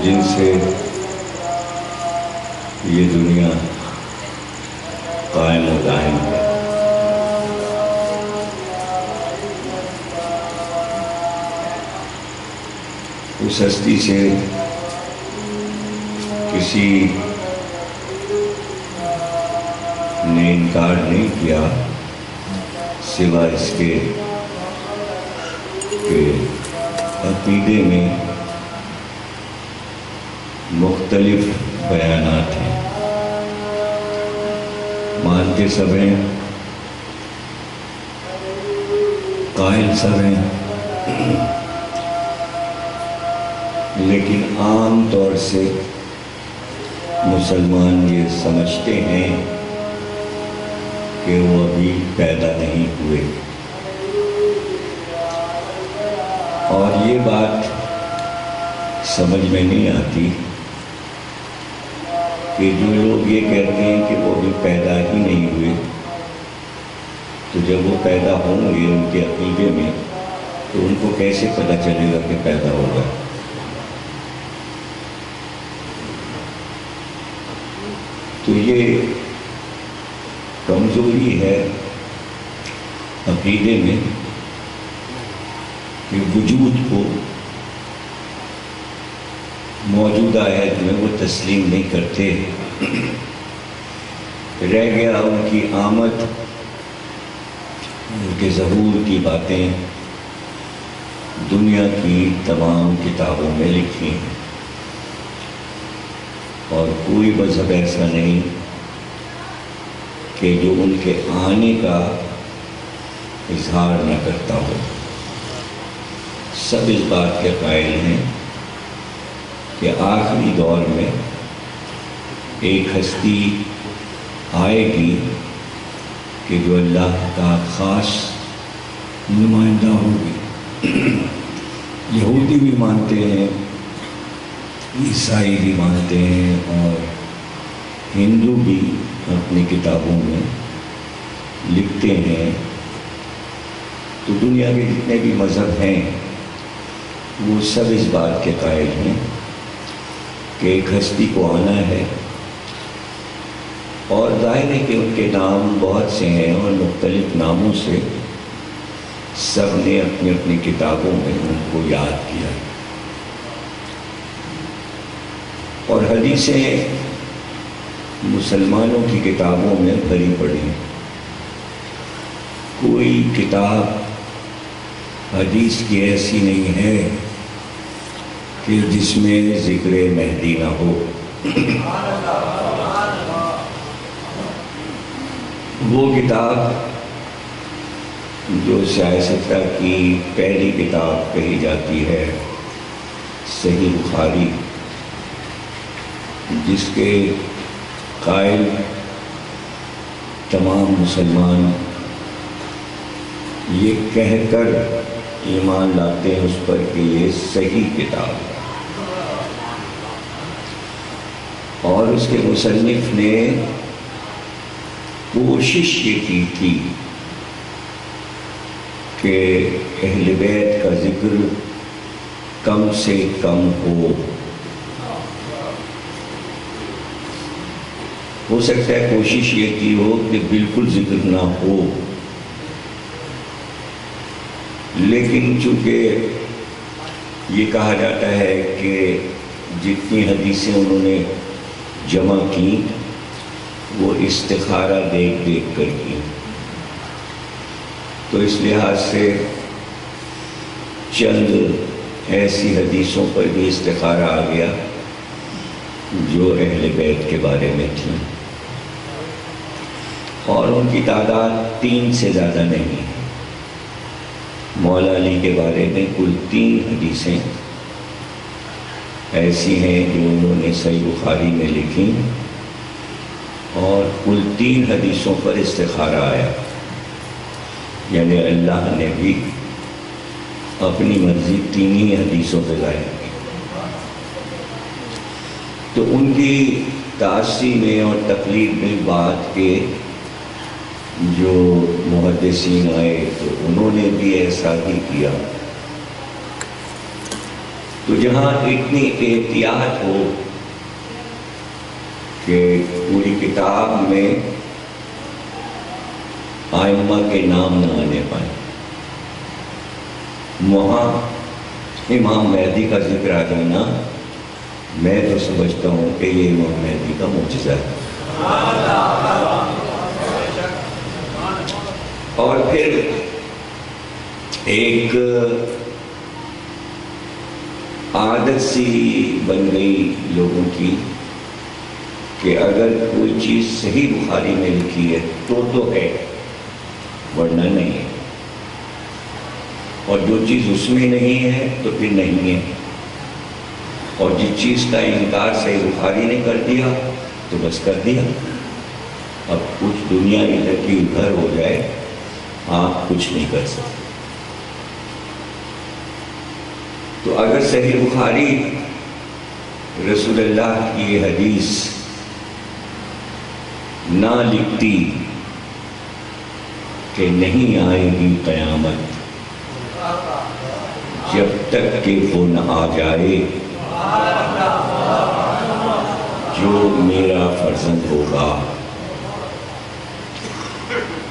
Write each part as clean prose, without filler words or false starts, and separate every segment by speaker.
Speaker 1: جن سے یہ دنیا قائم و دائم ہے، اس ہستی سے کسی نے انکار نہیں کیا سوا اس کے کہ عقیدے میں مختلف بیانات ہیں۔ مانتے سب ہیں، قائل سب ہیں، لیکن عام طور سے مسلمان یہ سمجھتے ہیں کہ وہ ابھی پیدا نہیں ہوئے، اور یہ بات سمجھ میں نہیں آتی کہ جو لوگ یہ کہتے ہیں کہ وہ ابھی پیدا ہی نہیں ہوئے، تو جب وہ پیدا ہوں گے ان کے عقیدے میں، تو ان کو کیسے پتہ چلے گا کہ پیدا ہوگا؟ تو یہ کمزوری ہے عقیدے میں کہ وجود کو موجودہ عہد میں وہ تسلیم نہیں کرتے۔ رہ گیا ان کی آمد، ان کے ظہور کی باتیں دنیا کی تمام کتابوں میں لکھی ہیں، اور کوئی مذہب ایسا نہیں کہ جو ان کے آنے کا اظہار نہ کرتا ہو۔ سب اس بات کے قائل ہیں کہ آخری دور میں ایک ہستی آئے گی کہ جو اللہ کا خاص نمائندہ ہوگی۔ یہودی بھی مانتے ہیں، عیسائی بھی مانتے ہیں، اور ہندو بھی اپنی کتابوں میں لکھتے ہیں۔ تو دنیا کے جتنے بھی مذہب ہیں وہ سب اس بات کے قائل ہیں کہ ایک ہستی کو آنا ہے، اور ظاہر ہے کہ ان کے نام بہت سے ہیں، اور مختلف ناموں سے سب نے اپنی اپنی کتابوں میں ان کو یاد کیا، اور حدیثیں مسلمانوں کی کتابوں میں بھری پڑی ہیں۔ کوئی کتاب حدیث کی ایسی نہیں ہے کہ جس میں ذکر مہدی نہ ہو۔ وہ کتاب جو سیاستہ کی پہلی کتاب کہی جاتی ہے، صحیح بخاری، جس کے قائل تمام مسلمان یہ کہہ کر ایمان لاتے ہیں اس پر کہ یہ صحیح کتاب ہے، اور اس کے مصنف نے کوشش یہ کی تھی کہ اہل بیت کا ذکر کم سے کم ہو سکتا ہے کوشش یہ کی ہو کہ بالکل ذکر نہ ہو، لیکن چونکہ یہ کہا جاتا ہے کہ جتنی حدیثیں انہوں نے جمع کی وہ استخارہ دیکھ دیکھ کر کی، تو اس لحاظ سے چند ایسی حدیثوں پر بھی استخارہ آ گیا جو اہل بیت کے بارے میں تھیں، اور ان کی تعداد 3 سے زیادہ نہیں ہے۔ مولا علی کے بارے میں کل 3 حدیثیں ایسی ہیں جو انہوں نے صحیح بخاری میں لکھی، اور کل 3 حدیثوں پر استخارہ آیا، یعنی اللہ نے بھی اپنی مرضی 3 ہی حدیثوں پہ ظاہر کی۔ تو ان کی تأسی میں اور تقلید میں بات کے جو محدثین آئے تو انہوں نے بھی ایسا ہی کیا، تو جہاں اتنی احتیاط ہو کہ پوری کتاب میں آئمہ کے نام نہ آنے پائیں، وہاں امام مہدی کا ذکر آ جانا، میں تو سمجھتا ہوں کہ یہ امام مہدی کا معجزہ ہے۔ اور پھر ایک عادت سی بن گئی لوگوں کی کہ اگر کوئی چیز صحیح بخاری میں لکھی ہے تو ہے، ورنہ نہیں ہے، اور جو چیز اس میں نہیں ہے تو پھر نہیں ہے، اور جس چیز کا انکار صحیح بخاری نے کر دیا تو بس کر دیا۔ اب کچھ دنیا ادھر کی ادھر ہو جائے، آپ کچھ نہیں کر سکتے۔ تو اگر صحیح بخاری رسول اللہ کی یہ حدیث نہ لکھتی کہ نہیں آئے گی قیامت جب تک کہ وہ نہ آ جائے جو میرا فرزند ہوگا،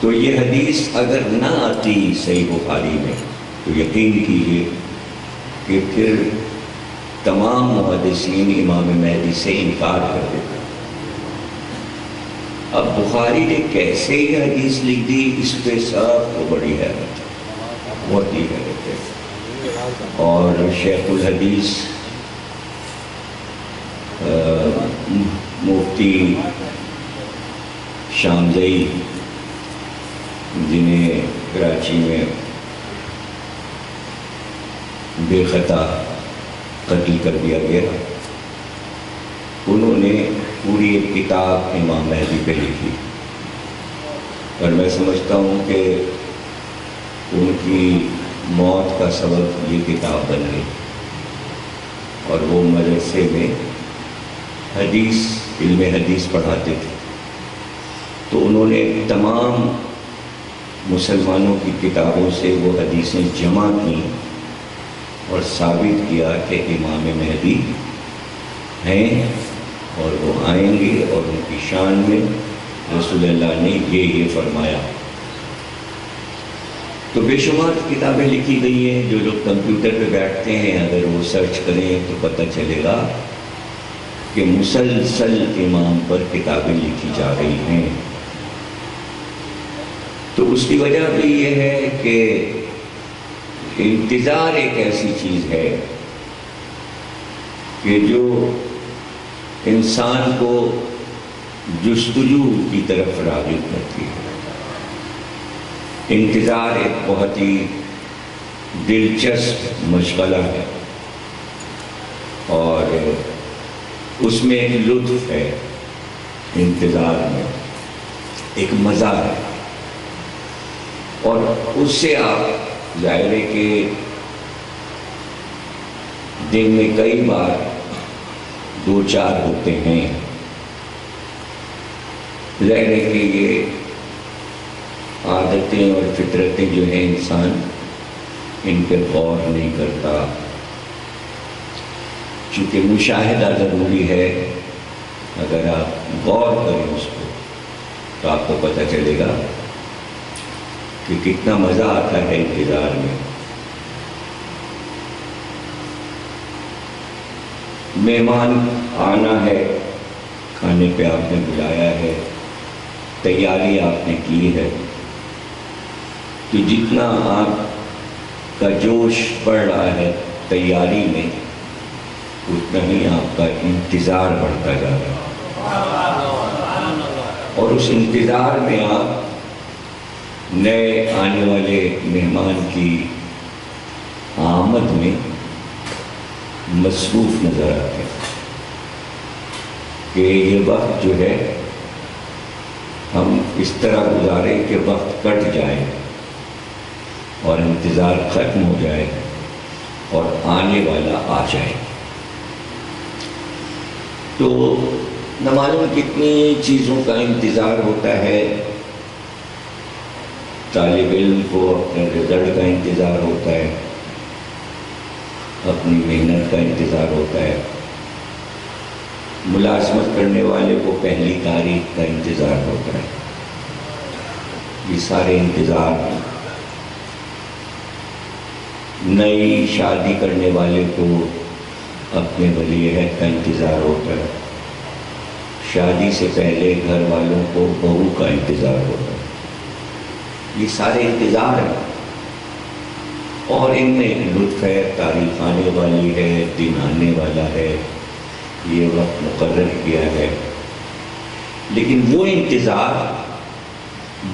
Speaker 1: تو یہ حدیث اگر نہ آتی صحیح بخاری میں تو یقین کیجیے کہ پھر تمام محدثین امام مہدی سے انکار کر دیتے۔ اب بخاری نے کیسے یہ حدیث لکھ دی، اس پہ سب کو بڑی حیرت ہے، بہت ہی حیرت ہے۔ اور شیخ الحدیث مفتی شامزئی، جنہیں کراچی میں بے خطا قتل کر دیا گیا، انہوں نے پوری ایک کتاب امام مہدی پہ لکھی، اور میں سمجھتا ہوں کہ ان کی موت کا سبب یہ کتاب بن گئی۔ اور وہ مدرسے میں حدیث، علم حدیث پڑھاتے تھے، تو انہوں نے تمام مسلمانوں کی کتابوں سے وہ حدیثیں جمع کی اور ثابت کیا کہ امام مہدی ہیں اور وہ آئیں گے، اور ان کی شان میں رسول اللہ نے یہ فرمایا۔ تو بے شمار کتابیں لکھی گئی ہیں، جو لوگ کمپیوٹر پہ بیٹھتے ہیں اگر وہ سرچ کریں تو پتہ چلے گا کہ مسلسل امام پر کتابیں لکھی جا رہی ہیں۔ تو اس کی وجہ بھی یہ ہے کہ انتظار ایک ایسی چیز ہے کہ جو انسان کو جستجو کی طرف راغب کرتی ہے۔ انتظار ایک بہت ہی دلچسپ مشغلہ ہے، اور اس میں ایک لطف ہے، انتظار میں ایک مزہ ہے، اور اس سے آپ ظاہر ہے کہ دن میں کئی بار دو چار ہوتے ہیں، ظاہر ہے کہ یہ عادتیں اور فطرتیں جو ہیں انسان ان پہ غور نہیں کرتا، چونکہ مشاہدہ ضروری ہے۔ اگر آپ غور کریں اس کو تو آپ کو پتہ چلے گا کہ کتنا مزہ آتا ہے انتظار میں۔ مہمان آنا ہے، کھانے پہ آپ نے بلایا ہے، تیاری آپ نے کی ہے، تو جتنا آپ کا جوش بڑھ رہا ہے تیاری میں، اتنا ہی آپ کا انتظار بڑھتا جا رہا ہے، اور اس انتظار میں آپ نئے آنے والے مہمان کی آمد میں مصروف نظر آتے ہیں کہ یہ وقت جو ہے ہم اس طرح گزاریں کہ وقت کٹ جائے اور انتظار ختم ہو جائے اور آنے والا آ جائے۔ تو نہ معلوم کتنی چیزوں کا انتظار ہوتا ہے، طالب علم کو اپنے رزلٹ کا انتظار ہوتا ہے، اپنی محنت کا انتظار ہوتا ہے، ملازمت کرنے والے کو پہلی تاریخ کا انتظار ہوتا ہے. یہ سارے انتظار ہیں. نئی شادی کرنے والے کو اپنے ولی عہد کا انتظار ہوتا ہے. شادی سے پہلے گھر والوں کو بہو کا انتظار ہوتا ہے. یہ سارے انتظار ہیں اور ان میں لطف ہے، تاریخ آنے والی ہے، دن آنے والا ہے، یہ وقت مقرر کیا ہے. لیکن وہ انتظار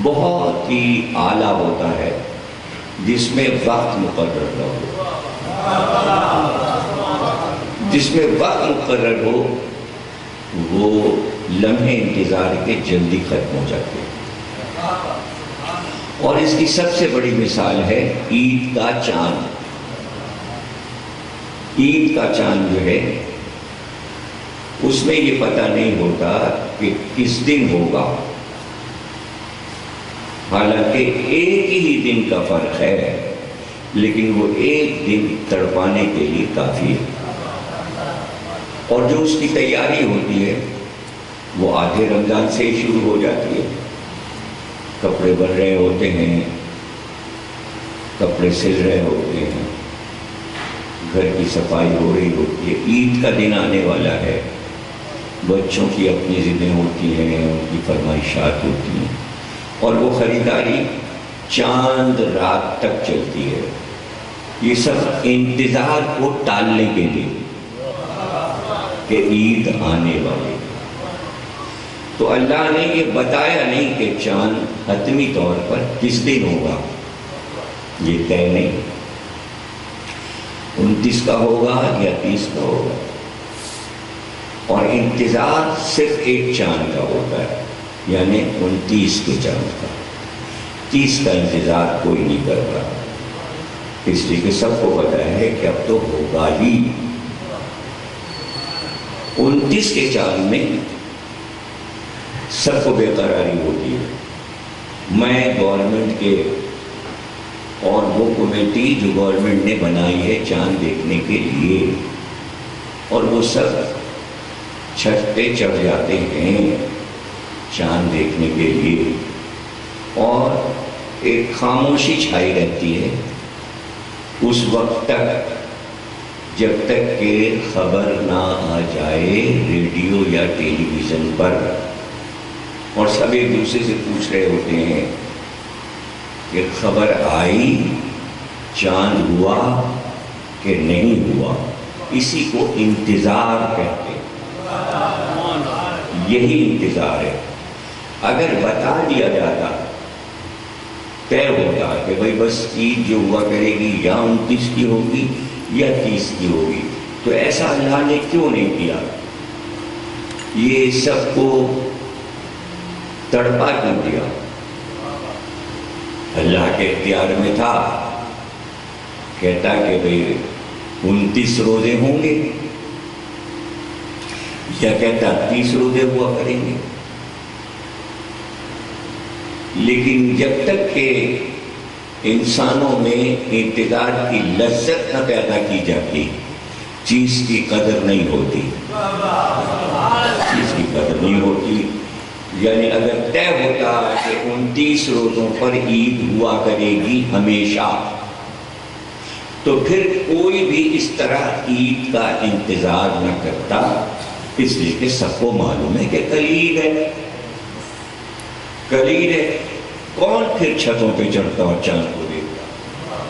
Speaker 1: بہت ہی اعلیٰ ہوتا ہے جس میں وقت مقرر نہ ہو. جس میں وقت مقرر ہو وہ لمحے انتظار کے جلدی ختم ہو جاتے ہیں. اور اس کی سب سے بڑی مثال ہے عید کا چاند. عید کا چاند جو ہے اس میں یہ پتہ نہیں ہوتا کہ کس دن ہوگا، حالانکہ ایک ہی دن کا فرق ہے، لیکن وہ ایک دن تڑپانے کے لیے کافی ہے. اور جو اس کی تیاری ہوتی ہے وہ آدھے رمضان سے ہی شروع ہو جاتی ہے. کپڑے بن رہے ہوتے ہیں، کپڑے سل رہے ہوتے ہیں، گھر کی صفائی ہو رہی ہوتی ہے. عید کا دن آنے والا ہے، بچوں کی اپنی ضدیں ہوتی ہیں، ان کی فرمائشات ہوتی ہیں، اور وہ خریداری چاند رات تک چلتی ہے. یہ سب انتظار کو ٹالنے کے لیے کہ عید آنے والی. تو اللہ نے یہ بتایا نہیں کہ چاند حتمی طور پر کس دن ہوگا، یہ طے نہیں. 29 کا ہوگا یا 30 کا ہوگا. اور انتظار صرف ایک چاند کا ہوتا ہے، یعنی 29 کے چاند کا. 30 کا انتظار کوئی نہیں کر رہا، اس لیے کہ سب کو پتہ ہے کہ اب تو ہوگا ہی. 29 کے چاند میں سب کو بے قراری ہوتی ہے. میں گورنمنٹ کے اور وہ کمیٹی جو گورنمنٹ نے بنائی ہے چاند دیکھنے کے لیے، اور وہ سب چھت پہ چڑھ جاتے ہیں چاند دیکھنے کے لیے، اور ایک خاموشی چھائی رہتی ہے اس وقت تک جب تک کہ خبر نہ آ جائے ریڈیو یا ٹیلی ویژن پر. اور سب ایک دوسرے سے پوچھ رہے ہوتے ہیں کہ خبر آئی، چاند ہوا کہ نہیں ہوا. اسی کو انتظار کہتے ہیں. یہی انتظار ہے. اگر بتا دیا جاتا، طے ہوتا کہ بھئی بس عید جو ہوا کرے گی یا 29 کی ہوگی یا 30 کی ہوگی، تو ایسا اللہ نے کیوں نہیں کیا؟ یہ سب کو تڑپا کیوں دیا؟ اللہ کے اختیار میں تھا. کہتا کہ بھئی 29 روزے ہوں گے، یا کہتا 30 روزے ہوا کریں گے. لیکن جب تک کہ انسانوں میں انتظار کی لذت نہ پیدا کی جاتی، چیز کی قدر نہیں ہوتی. چیز کی قدر نہیں ہوتی. یعنی اگر طے ہوتا کہ 29 روزوں پر عید ہوا کرے گی ہمیشہ، تو پھر کوئی بھی اس طرح عید کا انتظار نہ کرتا، اس لیے کہ سب کو معلوم ہے کہ کل عید ہے. کل عید ہے، کون پھر چھتوں پہ چڑھتا اور چاند کو دیکھتا؟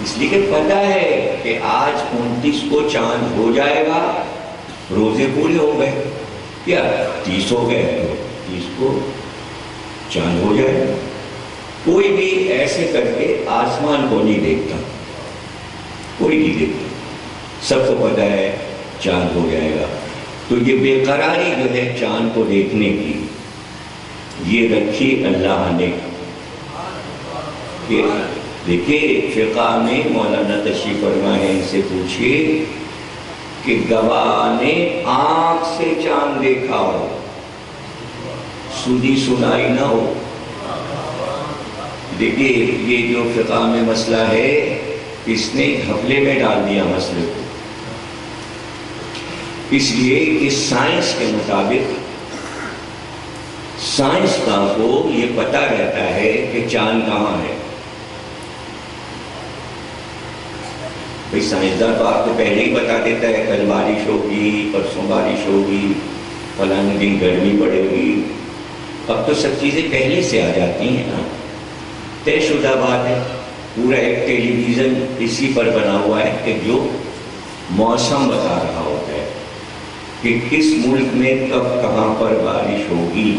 Speaker 1: اس لیے کہ پتہ ہے کہ آج 29 کو چاند ہو جائے گا، روزے پورے ہو گئے، یا 30 ہو گئے تو 30 کو چاند ہو جائے گا. کوئی بھی ایسے کر کے آسمان کو نہیں دیکھتا، کوئی نہیں دیکھتا. سب کو پتہ ہے چاند ہو جائے گا. تو یہ بے قراری جو ہے چاند کو دیکھنے کی، یہ رکھی اللہ نے. کہ دیکھیں فقہ میں مولانا تشریف فرما ہے، ان سے پوچھئے کہ گواہ نے آنکھ سے چاند دیکھا ہو، سنی سنائی نہ ہو. دیکھیے یہ جو فقہ میں مسئلہ ہے اس نے گھپلے میں ڈال دیا مسئلے کو، اس لیے کہ سائنس کے مطابق سائنسداں کو یہ پتہ رہتا ہے کہ چاند کہاں ہے۔ بھئی سائنسداں تو آپ کو پہلے ہی بتا دیتا ہے کل بارش ہوگی، پرسوں بارش ہوگی، فلاں دن گرمی پڑے گی۔ اب تو سب چیزیں پہلے سے آ جاتی ہیں نا، طے شدہ بات ہے۔ پورا ایک ٹیلی ویژن اسی پر بنا ہوا ہے کہ جو موسم بتا رہا ہوتا ہے کہ کس ملک میں کب کہاں پر بارش ہوگی۔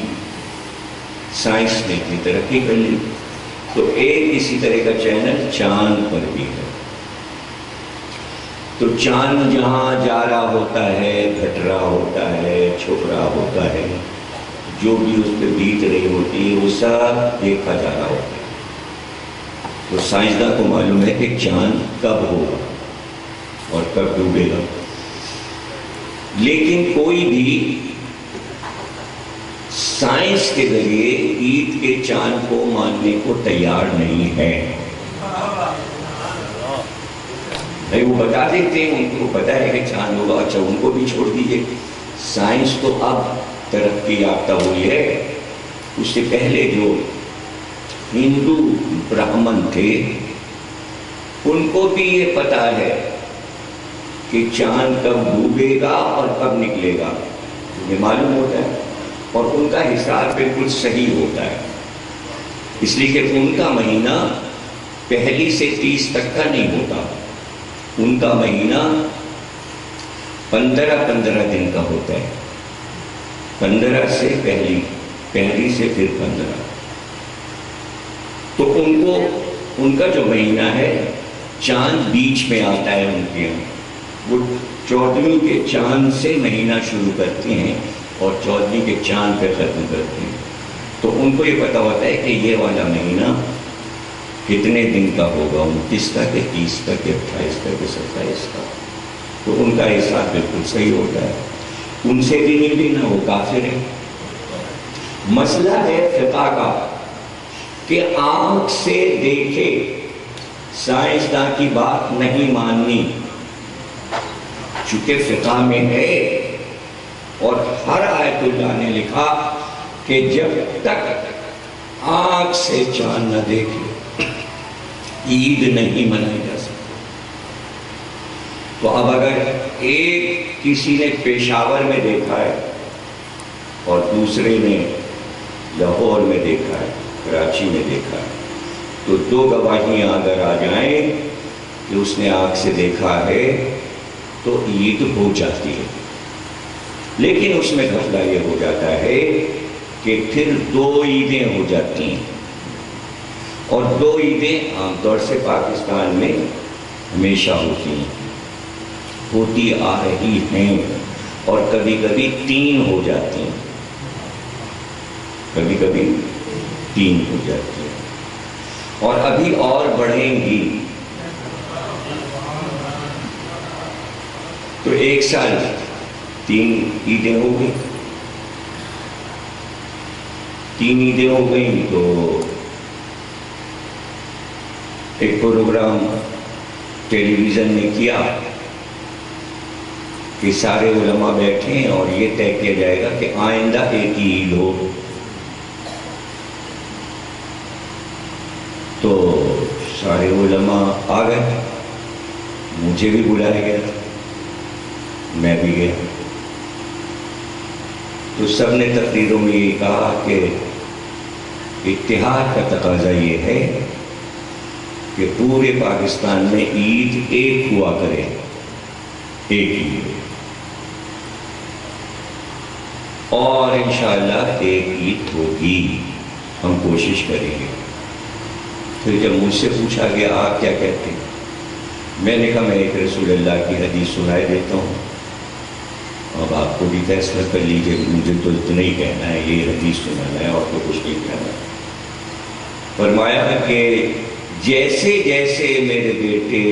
Speaker 1: سائنس نے اتنی ترقی کر لی، تو ایک اسی طرح کا چینل چاند پر بھی ہے۔ تو چاند جہاں جا رہا ہوتا ہے، گھٹ رہا ہوتا ہے، چھپ رہا ہوتا ہے، جو بھی اس پہ بیت رہی ہوتی ہے وہ سب دیکھا جا رہا ہوتا ہے۔ تو سائنسداں کو معلوم ہے کہ چاند کب ہوگا اور کب ڈوبے گا، لیکن کوئی بھی سائنس کے ذریعے عید کے چاند کو ماننے کو تیار نہیں ہے۔ بھائی وہ بتا دیتے ہیں، ان کو پتا ہے کہ چاند ہوگا، اچھا ان کو بھی چھوڑ دیجئے۔ سائنس تو اب ترقی یافتہ ہوئی ہے، اس سے پہلے جو ہندو برہمن تھے ان کو بھی یہ پتا ہے کہ چاند کب ڈوبے گا اور کب نکلے گا، یہ معلوم ہوتا ہے، اور ان کا حساب بالکل صحیح ہوتا ہے، اس لیے کہ ان کا مہینہ 1 سے 30 تک کا نہیں ہوتا، ان کا مہینہ 15 دن کا ہوتا ہے، 15 سے پہلی سے پھر 15۔ تو ان کا جو مہینہ ہے چاند بیچ میں آتا ہے ان کے یہاں، وہ 14ویں کے چاند سے مہینہ شروع کرتے ہیں اور 14ویں کے چاند پہ ختم کرتے ہیں۔ تو ان کو یہ پتا ہوتا ہے کہ یہ والا مہینہ کتنے دن کا ہوگا، 29 کا کہ 30 کا کہ 28 کا کہ 27 کا۔ تو ان کا حساب بالکل صحیح ہوتا ہے، ان سے بھی نہیں لینا، وہ کافر ہے۔ مسئلہ ہے فقہ کا کہ آنکھ سے دیکھے سائنسداں کی بات نہیں ماننی، چونکہ فقہ میں ہے اور ہر آیت اللہ نے لکھا کہ جب تک آنکھ سے چاند نہ دیکھے عید نہیں منائی جا سکتی۔ تو اب اگر کسی نے پشاور میں دیکھا ہے اور دوسرے نے لاہور میں دیکھا ہے، کراچی میں دیکھا ہے، تو 2 گواہیاں اگر آ جائیں کہ اس نے آنکھ سے دیکھا ہے تو عید ہو جاتی ہے، لیکن اس میں گھپلہ یہ ہو جاتا ہے کہ پھر 2 عیدیں ہو جاتی ہیں، اور 2 عیدیں عام طور سے پاکستان میں ہمیشہ ہوتی آ رہی ہیں، اور کبھی کبھی 3 ہو جاتی ہیں، کبھی کبھی 3 ہو جاتی ہیں، اور ابھی اور بڑھیں گی۔ تو 1 سال 3 عیدیں ہو گئی، 3 عیدیں ہو گئیں، تو ایک پروگرام ٹیلی ویژن نے کیا کہ سارے علماء بیٹھیں اور یہ طے کیا جائے گا کہ آئندہ ایک ہی عید ہو۔ تو سارے علماء آ گئے، مجھے بھی بلایا گیا، میں بھی گیا۔ تو سب نے تقریروں میں یہ کہا کہ اتحاد کا تقاضا یہ ہے کہ پورے پاکستان میں عید ایک ہوا کرے، ایک ہی، اور انشاءاللہ ایک عید ہوگی، ہم کوشش کریں گے۔ پھر جب مجھ سے پوچھا گیا آپ کیا کہتے ہیں، میں نے کہا میں ایک رسول اللہ کی حدیث سنائے دیتا ہوں، اب آپ کو بھی فیصلہ کر لیجیے، مجھے تو اتنا ہی کہنا ہے، یہ حدیث سنانا ہے اور تو کچھ نہیں کہنا۔ فرمایا کہ جیسے جیسے میرے بیٹے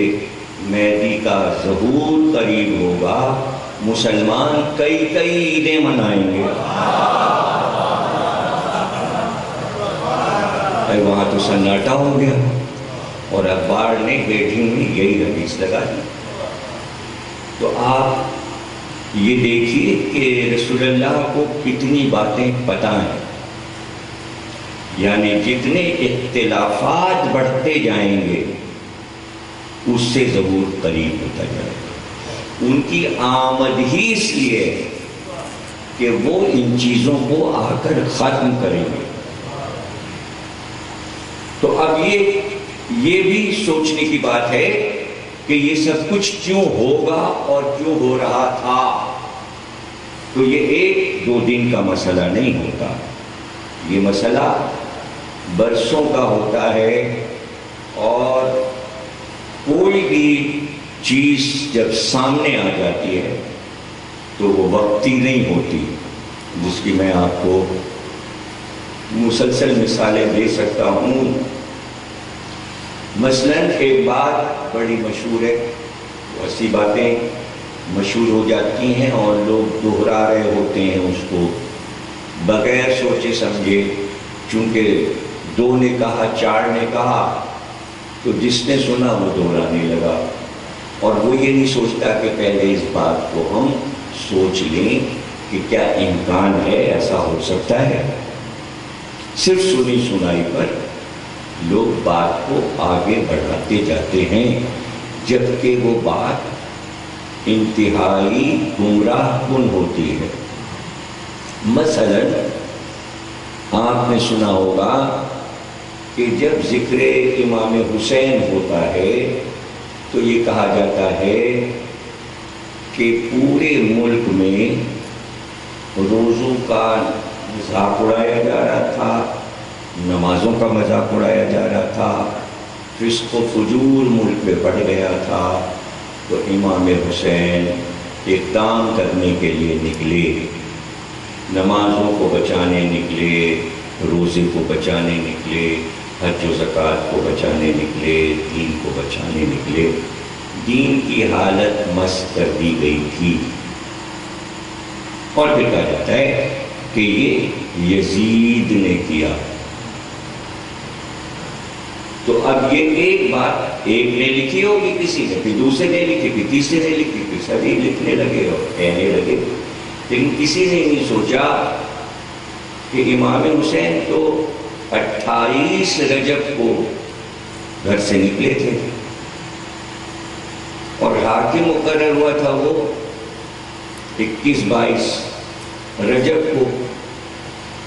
Speaker 1: مہدی کا ظہور قریب ہوگا مسلمان کئی کئی عیدیں منائیں گے۔ وہاں تو سناٹا ہو گیا، اور اخبار نے ہیڈنگ میں یہی حدیث لگا دی. تو آپ یہ دیکھیے کہ رسول اللہ کو کتنی باتیں پتہ ہیں. یعنی جتنے اختلافات بڑھتے جائیں گے اس سے ظہور قریب ہوتا جائے گا. ان کی آمد ہی اس لیے کہ وہ ان چیزوں کو آ کر ختم کریں گے. تو اب یہ بھی سوچنے کی بات ہے کہ یہ سب کچھ کیوں ہوگا اور کیوں ہو رہا تھا. تو یہ ایک دو دن کا مسئلہ نہیں ہوتا، یہ مسئلہ برسوں کا ہوتا ہے. اور کوئی بھی چیز جب سامنے آ جاتی ہے تو وہ وقتی نہیں ہوتی، جس کی میں آپ کو مسلسل مثالیں دے سکتا ہوں. مثلاً ایک بات بڑی مشہور ہے، ایسی باتیں مشہور ہو جاتی ہیں اور لوگ دہرا رہے ہوتے ہیں اس کو بغیر سوچے سمجھے. چونکہ دو نے کہا، چار نے کہا، تو جس نے سنا وہ دہرانے لگا، اور وہ یہ نہیں سوچتا کہ پہلے اس بات کو ہم سوچ لیں کہ کیا امکان ہے ایسا ہو سکتا ہے. صرف سنی سنائی پر لوگ بات کو آگے بڑھاتے جاتے ہیں، جبکہ وہ بات انتہائی گمراہ کن ہوتی ہے. مثلاً آپ نے سنا ہوگا کہ جب ذکر امام حسین ہوتا ہے تو یہ کہا جاتا ہے کہ پورے ملک میں روزوں کا مذاق اڑایا جا رہا تھا، نمازوں کا مذاق اڑایا جا رہا تھا، فسق و فجور ملک میں بڑھ گیا تھا. تو امام حسین اقدام کرنے کے لیے نکلے، نمازوں کو بچانے نکلے، روزے کو بچانے نکلے، حج و زکوٰۃ کو بچانے نکلے، دین کو بچانے نکلے. دین کی حالت مست کر دی گئی تھی. اور پھر کہا جاتا ہے کہ یہ یزید نے کیا. تو اب یہ ایک بات ایک نے لکھی ہوگی کسی نے، پھر دوسرے نے لکھی، پھر تیسرے نے لکھی، پھر سبھی لکھنے لگے اور کہنے لگے. لیکن کسی نے نہیں سوچا کہ امام حسین تو 28 رجب کو گھر سے نکلے تھے اور حاکم مقرر ہوا تھا وہ 21-22 رجب کو.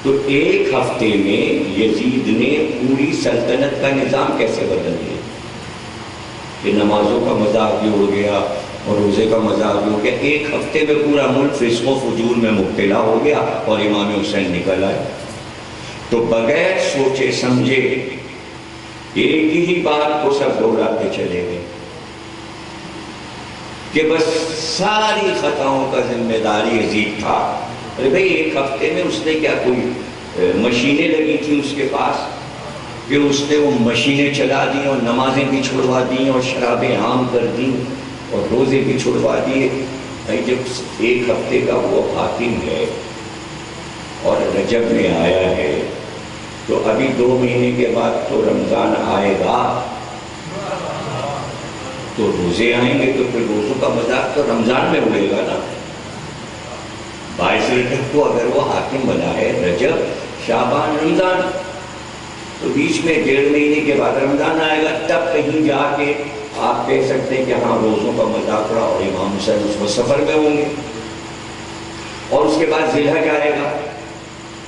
Speaker 1: تو ایک ہفتے میں یزید نے پوری سلطنت کا نظام کیسے بدل دیا کہ نمازوں کا مذاق بھی اڑ گیا اور روزے کا مذاق بھی ہو گیا. ایک ہفتے میں پورا ملک فسق و فجور میں مبتلا ہو گیا اور امام حسین نکل آئے. تو بغیر سوچے سمجھے ایک ہی بات کو سب دہراتے چلے گئے کہ بس ساری خطاؤں کا ذمہ داری یزید تھا. ارے بھائی ایک ہفتے میں اس نے کیا کوئی مشینیں لگی تھی اس کے پاس کہ اس نے وہ مشینیں چلا دی اور نمازیں بھی چھڑوا دی اور شرابیں عام کر دی اور روزے بھی چھڑوا دیے. بھائی جب ایک ہفتے کا وہ حاکم ہے اور رجب میں آیا ہے تو ابھی 2 مہینے کے بعد تو رمضان آئے گا، تو روزے آئیں گے، تو پھر روزوں کا مذاق تو رمضان میں اڑے گا نا. 22 رجب کو اگر وہ حاکم بنا ہے، رجب، شعبان، رمضان، تو بیچ میں 1.5 مہینے کے بعد رمضان آئے گا. تب کہیں جا کے آپ کہہ سکتے ہیں کہ ہاں روزوں کا مذاق اڑا اور امام حسین اس وقت سفر میں ہوں گے. اور اس کے بعد ذی الحج آئے گا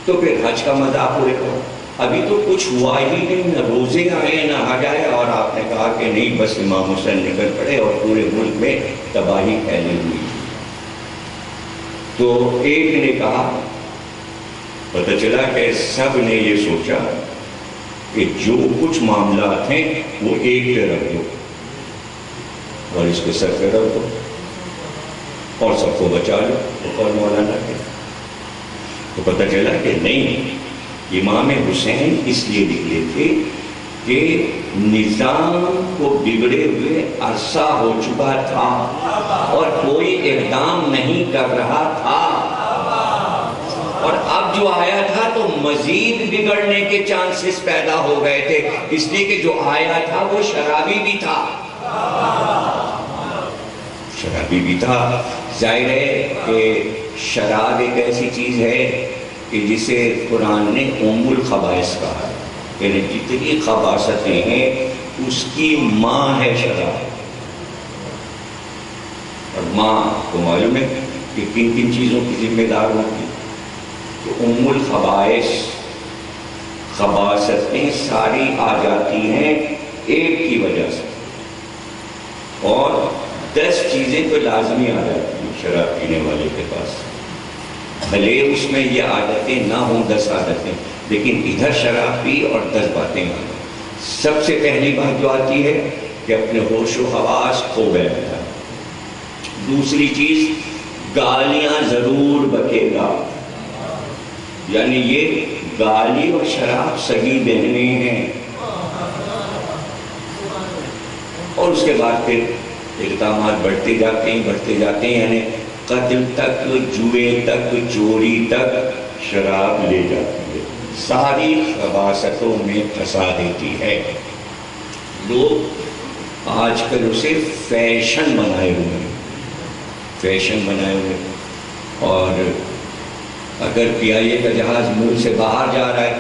Speaker 1: تو پھر حج کا مذاق اڑے گا. ابھی تو کچھ ہوا ہی نہیں، نہ روزے آئے نہ حج آئے، اور آپ نے کہا کہ نہیں بس امام حسین نکل پڑے اور پورے ملک میں تباہی پھیلی ہوئی. تو ایک نے کہا، پتہ چلا کہ سب نے یہ سوچا کہ جو کچھ معاملات ہیں وہ ایک پہ رکھ دو اور اس کے سر پہ رکھ دو اور سب کو بچا لو. تو اور مولانا کے تو پتہ چلا کہ نہیں، امام حسین اس لیے نکلے تھے کہ نظام کو بگڑے ہوئے عرصہ ہو چکا تھا اور کوئی اقدام نہیں کر رہا تھا. اور اب جو آیا تھا تو مزید بگڑنے کے چانسز پیدا ہو گئے تھے، اس لیے کہ جو آیا تھا وہ شرابی بھی تھا، شرابی بھی تھا۔ ظاہر ہے کہ شراب ایک ایسی چیز ہے کہ جسے قرآن نے ام الخبائث کہا، یعنی جتنی خباثتیں ہیں اس کی ماں ہے شراب۔ اور ماں کو معلوم ہے کہ کن کن چیزوں کی ذمہ دار ہوتی، تو ام الخبائث خباثتیں ساری آ جاتی ہیں ایک کی وجہ سے، اور 10 چیزیں تو لازمی آ جاتی ہیں شراب پینے والے کے پاس، بھلے اس میں یہ عادتیں نہ ہوں 10 عادتیں، لیکن ادھر شراب پی اور 10 باتیں آ گئی۔ سب سے پہلی بات جو آتی ہے کہ اپنے ہوش و حواس کھو بیٹھتا ہے۔ دوسری چیز، گالیاں ضرور بکے گا، یعنی یہ گالی اور شراب صحیح بہنیں ہیں۔ اور اس کے بعد پھر اقدامات بڑھتے جاتے ہیں، یعنی قتل تک، جوئے تک، چوری تک شراب لے جاتی ہے، ساری خباثتوں میں پھنسا دیتی ہے۔ لوگ آج کل اسے فیشن بنائے ہوئے، اور اگر پی آئی اے کا جہاز ملک سے باہر جا رہا ہے،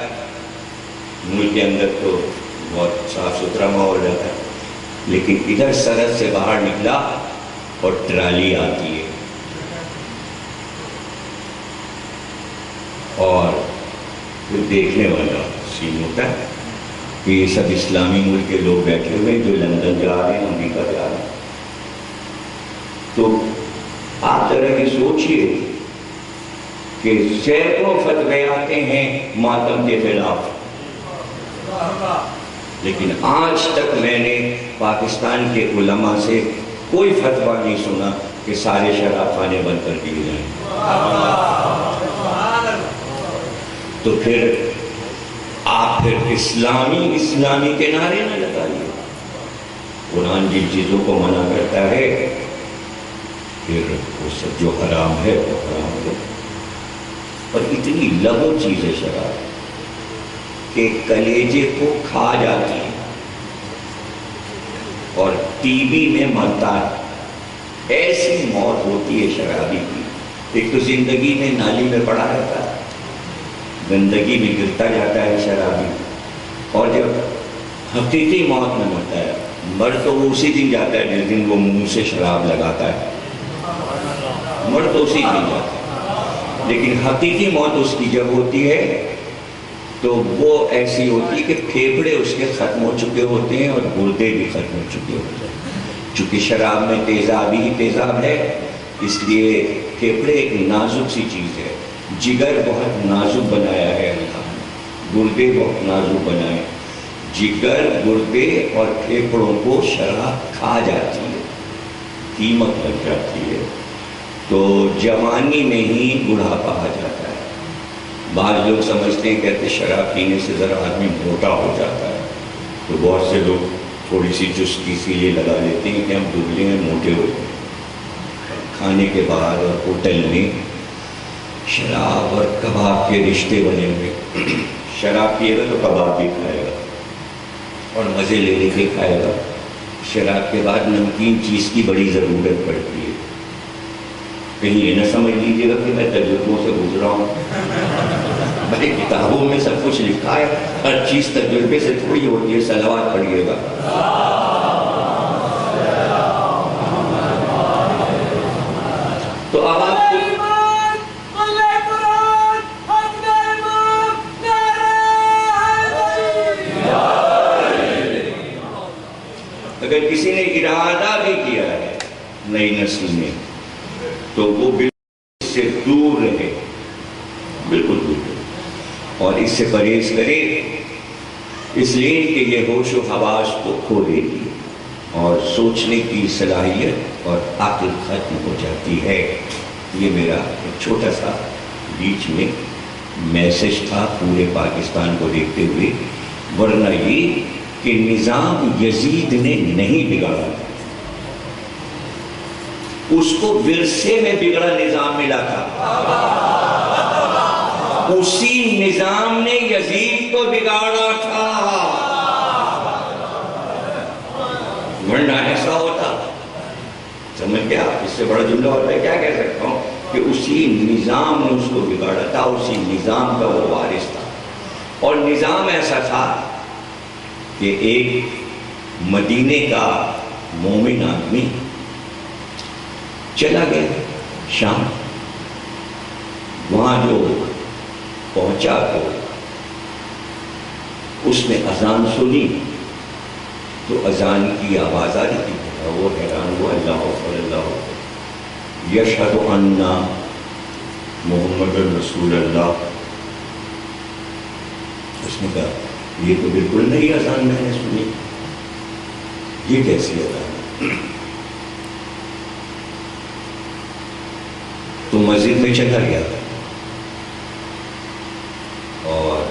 Speaker 1: ملک کے اندر تو بہت صاف ستھرا ماحول رہتا ہے، لیکن ادھر سرحد سے باہر نکلا اور ٹرالی آتی ہے، اور پھر دیکھنے والا سین ہوتا ہے کہ یہ سب اسلامی ملک کے لوگ بیٹھے ہوئے ہیں جو لندن جا رہے ہیں، امریکہ جا رہے ہیں۔ تو آپ ذرا یہ سوچئے کہ سینکڑوں فتوے آتے ہیں ماتم کے خلاف، لیکن آج تک میں نے پاکستان کے علماء سے کوئی فتویٰ نہیں سنا کہ سارے شراب خانے بند کر دیے جائیں۔ تو پھر آپ اسلامی کے نعرے نہ لگائیے۔ قرآن جن چیزوں کو منع کرتا ہے پھر وہ سب جو حرام ہے وہ حرام ہے۔ اور اتنی لغو چیز ہے شراب کہ کلیجے کو کھا جاتی ہے اور ٹی بی میں مرتا ہے، ایسی موت ہوتی ہے شرابی کی۔ ایک تو زندگی میں نالی میں پڑا رہتا ہے، گندگی میں گرتا جاتا ہے شرابی، اور جب حقیقی موت میں مرتا ہے، مر تو وہ اسی دن جاتا ہے جس دن وہ منہ سے شراب لگاتا ہے، مر تو اسی دن جاتا ہے، لیکن حقیقی موت اس کی جب ہوتی ہے تو وہ ایسی ہوتی ہے کہ پھیپھڑے اس کے ختم ہو چکے ہوتے ہیں اور گردے بھی ختم ہو چکے ہوتے ہیں۔ چونکہ شراب میں تیزاب ہے، اس لیے پھیپھڑے ایک نازک سی چیز ہے، جگر بہت نازک بنایا ہے اللہ نے، گردے بہت نازک بنائے، جگر، گردے اور پھیپھڑوں کو شراب کھا جاتی ہے، قیمت لگ جاتی ہے، تو جوانی میں ہی بڑھاپا آ جاتا ہے۔ بعض لوگ سمجھتے ہیں، کہتے شراب پینے سے ذرا آدمی موٹا ہو جاتا ہے، تو بہت سے لوگ تھوڑی سی چستی اسی لیے لگا لیتے ہیں کہ ہم دبلے ہیں، موٹے ہوئے ہیں۔ کھانے کے بعد اور ہوٹل میں شراب اور کباب کے رشتے بنے ہوئے، شراب پیے گا تو کباب بھی کھائے گا اور مزے لے کے کھائے گا۔ شراب کے بعد نمکین چیز کی بڑی ضرورت پڑتی ہے۔ کہیں یہ نہ سمجھ لیجیے گا کہ میں تجربوں سے گزرا ہوں، بھائی کتابوں میں سب کچھ لکھا ہے، ہر چیز تجربے سے تھوڑی ہوتی ہے۔ صلوات پڑھیے گا۔ تو اب آپ اگر کسی نے ارادہ بھی کیا ہے نئی نسل میں تو وہ بالکل اس سے دور رہے، بالکل دور رہے، اور اس سے پرہیز کرے، اس لیے کہ یہ ہوش و حواس کو کھو دیتی ہے اور سوچنے کی صلاحیت اور عقل ختم ہو جاتی ہے۔ یہ میرا ایک چھوٹا سا بیچ میں میسج تھا پورے پاکستان کو دیکھتے ہوئے، ورنہ یہ کہ نظام یزید نے نہیں بگاڑا، اس کو ورثے میں بگڑا نظام ملا تھا۔ اسی نظام نے یزید کو بگاڑا تھا، ورنہ ایسا ہوتا، سمجھ گیا؟ اس سے بڑا جملہ ہوتا ہے کیا کہہ سکتا ہوں کہ اسی نظام نے اس کو بگاڑا تھا، اسی نظام کا وہ وارث تھا۔ اور نظام ایسا تھا کہ ایک مدینے کا مومن آدمی چلا گیا شام، وہاں جو پہنچا تو اس نے اذان سنی تو اذان کی آواز آ رہی تھی، وہ حیران ہوا، اللہ صلی اللہ یشہد ان محمد رسول اللہ۔ اس نے کہا یہ تو بالکل نہیں اذان میں نے سنی، یہ کیسی اذان؟ تو مسجد میں چلا گیا اور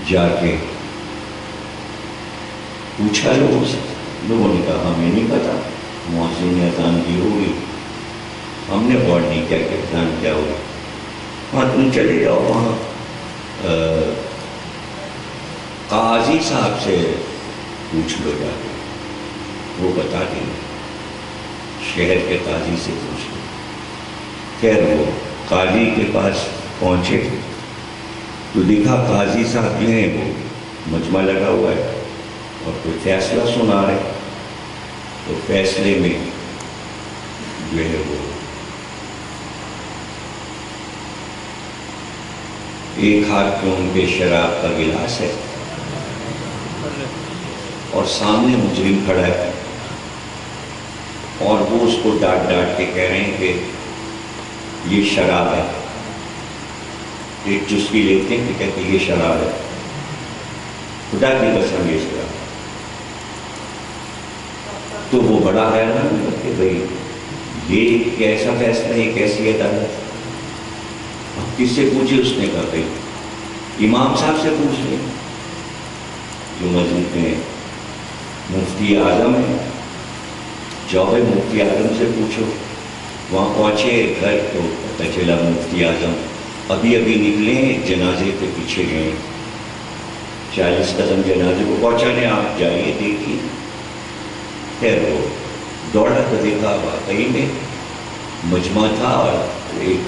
Speaker 1: جا کے پوچھا لوگوں سے، لوگوں نے کہا ہمیں نہیں پتا، مؤذن نے اذان دی ہوگی، ہم نے غور نہیں کیا کہ اذان کیا ہوگی۔ ہاں تم چلے جاؤ وہاں قاضی صاحب سے پوچھ لو جا کے، وہ بتا دیں گے، شہر کے قاضی سے پوچھ لو۔ خیر وہ قاضی کے پاس پہنچے تو دیکھا قاضی صاحب جو ہیں وہ مجمع لگا ہوا ہے اور کوئی فیصلہ سنا رہے، تو فیصلے میں جو ہے وہ ایک ہاتھ میں ان کے شراب کا گلاس ہے اور سامنے مجرم کھڑا ہے اور وہ اس کو ڈانٹ ڈانٹ کے کہہ رہے ہیں کہ یہ شراب ہے، ایک چسکی لیتے ہیں کہ کہتے ہیں یہ شراب ہے، خدا کی قسم یہ شراب۔ تو وہ بڑا حیران ہے کہ بھئی یہ کیسا فیصلہ ہے، کیسی عدالت؟ اب کس سے پوچھے؟ اس نے کہا بھئی امام صاحب سے پوچھ لیں جو مسجد میں مفتی اعظم ہے، جاؤ بھائی مفتی اعظم سے پوچھو۔ وہاں پہنچے گھر تو پتہ چلا مفتی اعظم ابھی ابھی نکلے، جنازے کے پیچھے گئے، 40 قدم جنازے کو پہنچانے، آپ جائیے دیکھیے۔ خیر وہ دوڑا تو دیکھا واقعی میں مجمع تھا اور ایک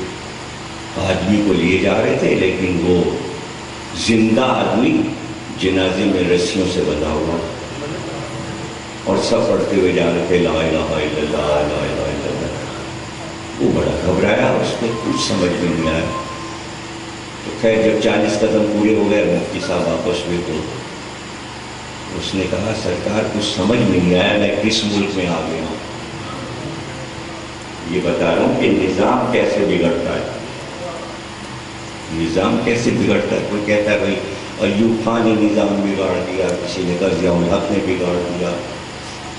Speaker 1: آدمی کو لیے جا رہے تھے، لیکن وہ زندہ آدمی جنازے میں رسیوں سے بندھا ہوا اور سب پڑھتے ہوئے جا رہے تھے لا الہ الا اللہ لا الہ الا اللہ۔ وہ بڑا گھبرایا، اس کو کچھ سمجھ میں نہیں آیا۔ تو خیر جب 40 قدم پورے ہو گئے، مفتی صاحب واپس ہوئے تو اس نے کہا سرکار کچھ سمجھ میں نہیں آیا، میں کس ملک میں آ گیا ہوں؟ یہ بتا رہا ہوں کہ نظام کیسے بگڑتا ہے، نظام کیسے بگڑتا ہے۔ کوئی کہتا ہے بھائی ایوب خان نے نظام بگاڑ دیا، کسی نے کہا ضیاء الحق نے بگاڑ دیا،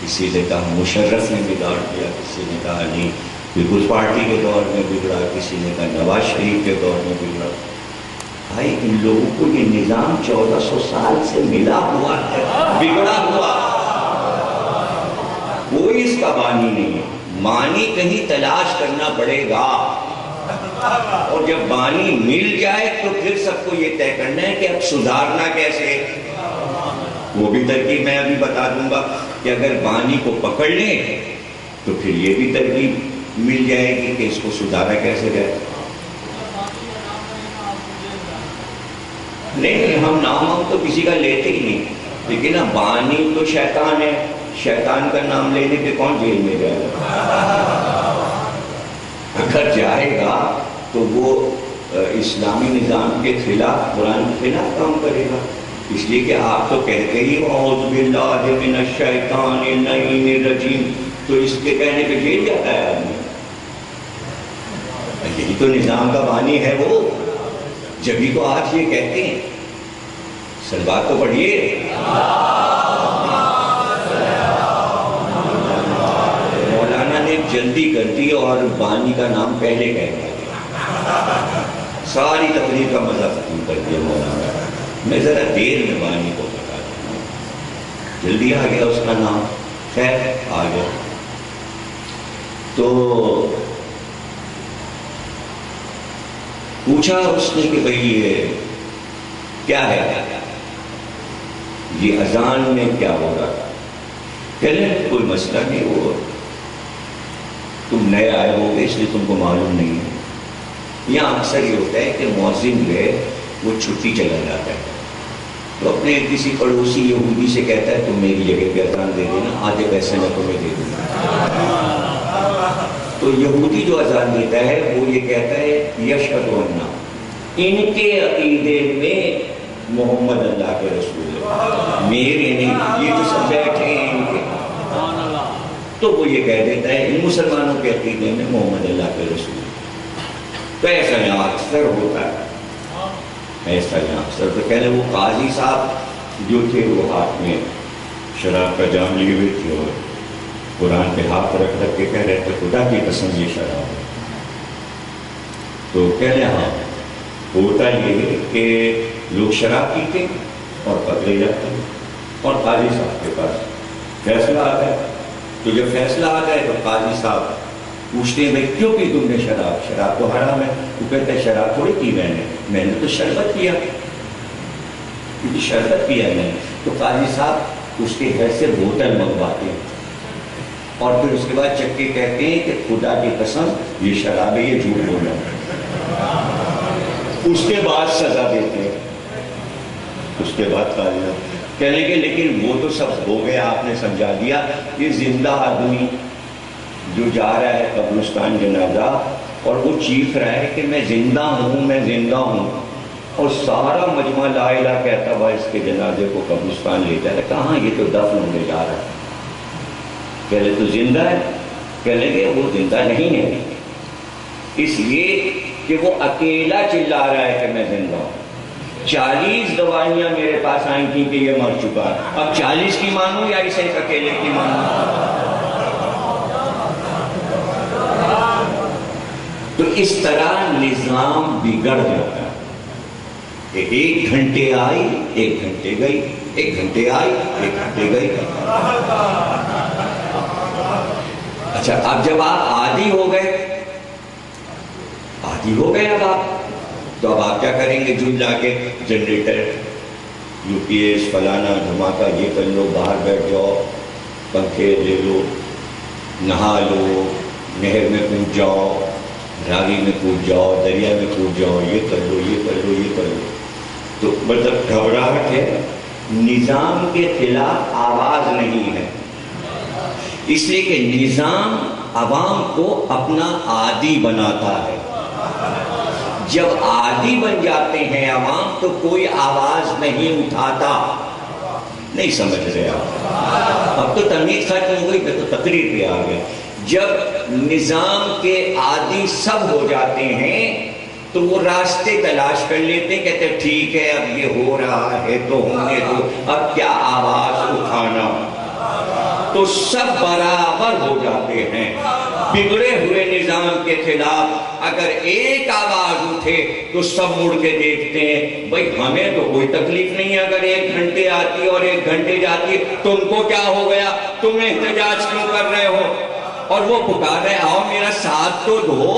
Speaker 1: کسی نے کہا مشرف نے بگاڑ دیا، کسی نے کہا نہیں پیپلز پارٹی کے دور میں بگڑا، کسی نے کہا نواز شریف کے دور میں بگڑا۔ بھائی ان لوگوں کو یہ نظام 1400 سال سے ملا ہوا ہے، بگڑا ہوا، کوئی اس کا بانی نہیں ہے۔ بانی کہیں تلاش کرنا پڑے گا، اور جب بانی مل جائے تو پھر سب کو یہ طے کرنا ہے کہ اب سدھارنا کیسے۔ وہ بھی ترکیب میں ابھی بتا دوں گا کہ اگر بانی کو پکڑ لیں تو پھر یہ بھی ترکیب مل جائے گی کہ اس کو سدھارا کیسے جائے۔ نہیں ہم نام تو کسی کا لیتے ہی نہیں، لیکن اب بانی تو شیطان ہے، شیطان کا نام لینے پہ کون جیل میں جائے گا؟ اگر جائے گا تو وہ اسلامی نظام کے خلاف، قرآن کے خلاف کام کرے گا، اس لیے کہ آپ تو کہتے ہی اعوذ باللہ من الشیطان اللعین الرجیم، تو اس کے کہنے پہ جیل جاتا ہے آدمی۔ یہی تو نظام کا بانی ہے وہ، جبھی تو آج یہ کہتے ہیں۔ سلوات تو پڑھیے، مولانا نے جلدی کر دی اور بانی کا نام پہلے کہہ دیا، ساری تقریر کا مزہ ختم کر دیا مولانا۔ میں ذرا دیر میں بانی کو بتا دوں، جلدی آ گیا اس کا نام، خیر آ گیا۔ تو پوچھا اس نے کہ بھئی یہ کیا ہے، یہ اذان میں کیا ہو رہا تھا؟ کہنے کوئی مسئلہ نہیں، وہ تم نئے آئے ہو گے اس لیے تم کو معلوم نہیں ہے۔ یہاں اکثر یہ ہوتا ہے کہ مؤذن جو ہے وہ چھٹی چلا جاتا ہے، تو اپنے کسی پڑوسی یہودی سے کہتا ہے تم میری جگہ پہ اذان دے دینا، آدھے پیسے میں تمہیں دے دوں گا۔ تو یہودی جو اذان دیتا ہے وہ یہ کہتا ہے یشہد ان، ان کے عقیدے میں محمد اللہ کے رسول ہے، میرے نہیں، یہ جو سب بیٹھے ہیں ان کے، تو وہ یہ کہہ دیتا ہے ان مسلمانوں کے عقیدے میں محمد اللہ کے رسول ہے۔ تو ایسا یہاں اکثر ہوتا ہے، ایسا یہاں اکثر۔ تو کہنے وہ قاضی صاحب جو تھے وہ ہاتھ میں شراب کا جام لیے ہوئے تھے اور قرآن پہ ہاتھ رکھ رکھ کے کہہ رہے تھے خدا کی قسم یہ شراب ہے۔ تو کہنے ہاں ہوتا یہ ہے کہ لوگ شراب پیتے اور پکڑے جاتے ہیں اور قاضی صاحب کے پاس فیصلہ آتا ہے، تو جب فیصلہ آتا ہے تو قاضی صاحب پوچھتے ہیں بھائی کیوں پی تم نے شراب؟ شراب تو حرام ہے۔ وہ کہتا ہے شراب تھوڑی پی میں نے تو شربت پیا، کیونکہ شربت پیا میں نے۔ تو قاضی صاحب اس کے گھر سے بوتل منگواتے ہیں اور پھر اس کے بعد چکے کہتے ہیں کہ خدا کی قسم یہ شراب ہے، یہ جھوٹ بول رہا ہے۔ اس کے بعد سزا دیتے ہیں، اس کے بعد قاضی صاحب کہنے کے لیکن وہ تو سب ہو گیا، آپ نے سمجھا دیا، یہ زندہ آدمی جو جا رہا ہے قبرستان جنازہ اور وہ چیخ رہا ہے کہ میں زندہ ہوں، میں زندہ ہوں، اور سارا مجمع لا الہ کہتا ہوا اس کے جنازے کو قبرستان لے جا رہا ہے، کہاں یہ تو دفن ہونے جا رہا ہے۔ کہہ لے تو زندہ ہے، کہنے کہ وہ زندہ نہیں ہے، اس لیے کہ وہ اکیلا چلا رہا ہے کہ میں زندہ ہوں۔ 40 دوائیاں میرے پاس آئیں تھیں کہ یہ مر چکا ہے، اب 40 کی مانوں یا اسے ایک اکیلے کی مانوں؟ تو اس طرح نظام بگڑ جاتا ہے کہ 1 گھنٹے آئی 1 گھنٹے گئی، 1 گھنٹے آئی 1 گھنٹے گئی۔ اچھا اب جب آپ عادی ہو گئے اب آپ، تو اب آپ کیا کریں گے؟ جن جا کے جنریٹر، یو پی ایس، فلانا دھماکہ، یہ کر لو، باہر بیٹھ جاؤ، پنکھے لے لو، نہا لو، نہر میں کود جاؤ، راوی میں کود جاؤ، دریا میں کود جاؤ، یہ کر لو، یہ کر لو، یہ کر لو۔ تو مطلب گھبراہٹ ہے، نظام کے خلاف آواز نہیں ہے، اس لیے کہ نظام عوام کو اپنا عادی بناتا ہے۔ جب عادی بن جاتے ہیں عوام تو کوئی آواز نہیں اٹھاتا۔ نہیں سمجھ رہے آپ؟ اب تو تمیز ختم ہو گئی، میں تو تقریر پہ آ گیا۔ جب نظام کے عادی سب ہو جاتے ہیں تو وہ راستے تلاش کر لیتے ہیں، کہتے ہیں ٹھیک ہے اب یہ ہو رہا ہے تو ہونے دو، اب کیا آواز اٹھانا۔ تو سب برابر ہو جاتے ہیں۔ بگڑے ہوئے نظام کے خلاف اگر ایک آواز اٹھے تو سب مڑ کے دیکھتے ہیں، بھئی ہمیں تو کوئی تکلیف نہیں ہے اگر 1 گھنٹے آتی اور 1 گھنٹے جاتی، تم کو کیا ہو گیا، تم احتجاج کیوں کر رہے ہو؟ اور وہ پکار رہے آؤ میرا ساتھ تو دو،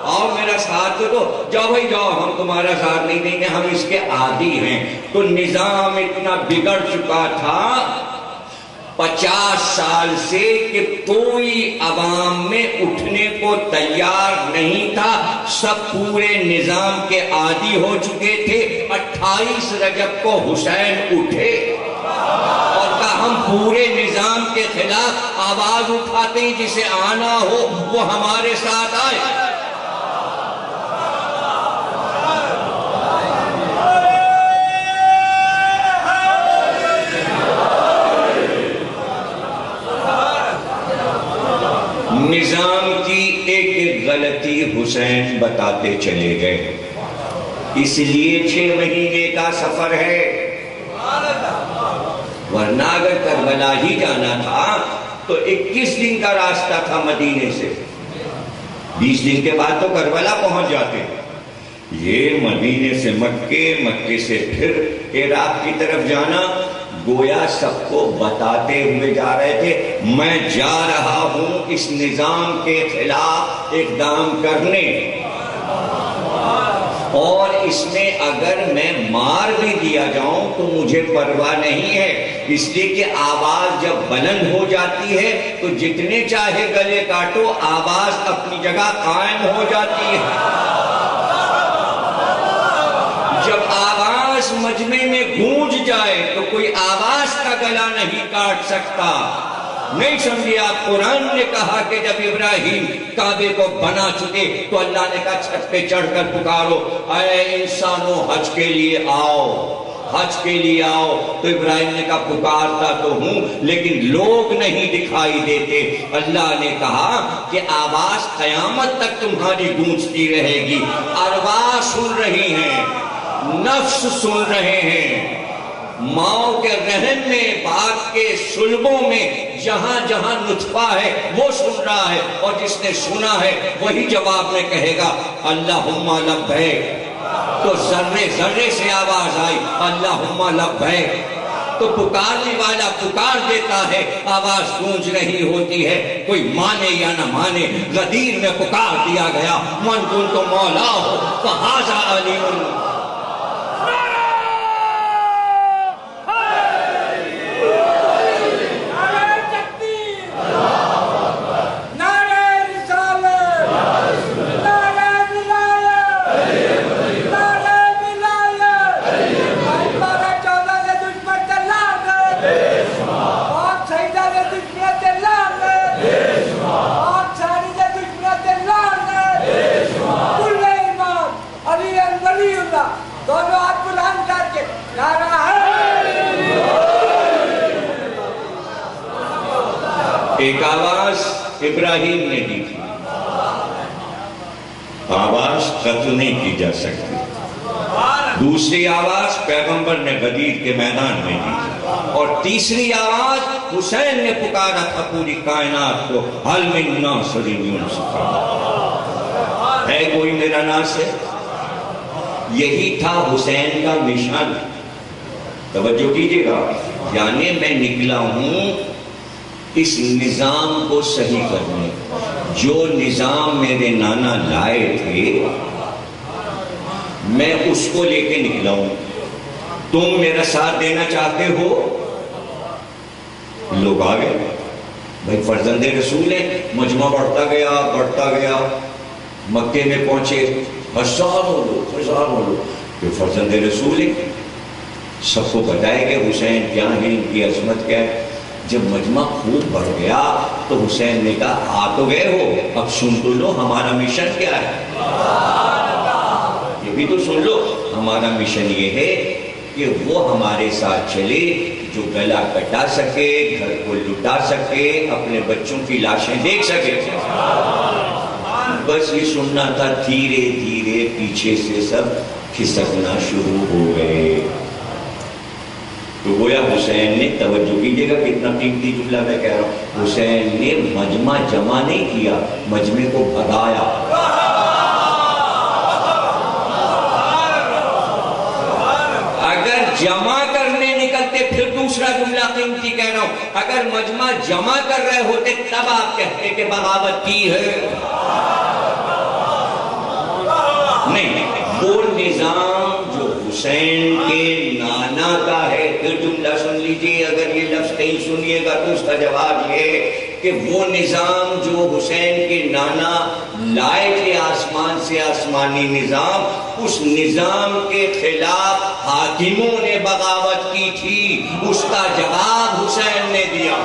Speaker 1: آؤ میرا ساتھ تو دو، جاؤ بھائی جاؤ، ہم تمہارا ساتھ نہیں دیں گے، ہم اس کے عادی ہیں۔ تو نظام اتنا بگڑ چکا تھا 50 سال سے کہ کوئی عوام میں اٹھنے کو تیار نہیں تھا، سب پورے نظام کے عادی ہو چکے تھے۔ 28 رجب کو حسین اٹھے اور کہا ہم پورے نظام کے خلاف آواز اٹھاتے ہیں، جسے آنا ہو وہ ہمارے ساتھ آئے۔ نظام کی ایک ایک غلطی حسین بتاتے چلے گئے، اس لیے 6 مہینے کا سفر ہے، ورنہ اگر کربلا ہی جانا تھا تو 21 دن کا راستہ تھا مدینے سے، 20 دن کے بعد تو کربلا پہنچ جاتے۔ یہ مدینے سے مکے، مکے سے پھر عراق کی طرف جانا، گویا سب کو بتاتے ہوئے جا رہے تھے میں جا رہا ہوں اس نظام کے خلاف اقدام کرنے۔ اور اس میں اگر میں مار بھی دیا جاؤں تو مجھے پرواہ نہیں ہے، اس لیے کہ آواز جب بلند ہو جاتی ہے تو جتنے چاہے گلے کاٹو آواز اپنی جگہ قائم ہو جاتی ہے۔ جب آواز مجمع میں گونج جائے تو کوئی آواز کا گلا نہیں کاٹ سکتا۔ نہیں سمجھے آپ؟ قرآن نے کہا کہ جب ابراہیم کعبے کو بنا چکے تو اللہ نے کہا چھت پہ چڑھ کر پکارو، اے انسانوں حج کے لیے آؤ، حج کے لیے آؤ۔ تو ابراہیم نے کہا پکارتا تو ہوں لیکن لوگ نہیں دکھائی دیتے۔ اللہ نے کہا کہ آواز قیامت تک تمہاری گونجتی رہے گی، ارواح سن رہی ہیں، نفس سن رہے ہیں، ماؤں کے رحم میں، باپ کے صلبوں میں جہاں جہاں نطفہ ہے وہ سن رہا ہے، اور جس نے سنا ہے وہی جواب میں کہے گا اللہم لبیک۔ تو ذرے ذرے سے آواز آئی اللہم لبیک، تو پکارنے والا پکار دیتا ہے، آواز گونج رہی ہوتی ہے، کوئی مانے یا نہ مانے۔ غدیر میں پکار دیا گیا من کنت مولاہ فہذا علی۔ ایک آواز ابراہیم نے دی تھی، آواز قتل نہیں کی جا سکتی۔ دوسری آواز پیغمبر نے غدیر کے میدان میں دی تھی، اور تیسری آواز حسین نے پکارا تھا پوری کائنات کو، حل من ناصر ینصرہ، ہے کوئی میرا ناصر؟ یہی تھا حسین کا مشن۔ توجہ کیجئے گا، یعنی میں نکلا ہوں اس نظام کو صحیح کرنے، جو نظام میرے نانا لائے تھے میں اس کو لے کے نکلا ہوں۔ تم میرا ساتھ دینا چاہتے ہو؟ لوگ آ گئے، بھائی فرزند رسول ہے، مجمع بڑھتا گیا، مکے میں پہنچے، ہزاروں لوگ کہ فرزند رسول ہے، سب کو بتایا کہ حسین کیا ہے، ان کی عظمت کیا ہے۔ جب مجمع خوب بڑھ گیا تو حسین نے کہا آ تو گئے ہو، اب سن تو لو ہمارا مشن کیا ہے، یہ بھی تو سن لو۔ ہمارا مشن یہ ہے کہ وہ ہمارے ساتھ چلے جو گلا کٹا سکے، گھر کو لٹا سکے، اپنے بچوں کی لاشیں دیکھ سکے۔ بس یہ سننا تھا، دھیرے دھیرے پیچھے سے سب کھسکنا شروع ہو گئے۔ تو گویا حسین نے، توجہ کیجئے گا کتنا قیمتی جملہ میں کہہ رہا ہوں، حسین نے مجمع جمع نہیں کیا، مجمع کو بھگایا۔ اگر جمع کرنے نکلتے، پھر دوسرا جملہ قیمتی کہہ رہا ہوں، اگر مجمع جمع کر رہے ہوتے تب آپ کہتے کہ بغاوت کی ہے، نہیں، وہ نظام جو حسین کے نانا کا ہے۔ پھر جملہ سن لیجئے، اگر یہ لفظ کہیں سنیے گا تو اس کا جواب یہ کہ وہ نظام جو حسین کے نانا لائے تھے آسمان سے، آسمانی نظام، اس نظام کے خلاف حاکموں نے بغاوت کی تھی، اس کا جواب حسین نے دیا۔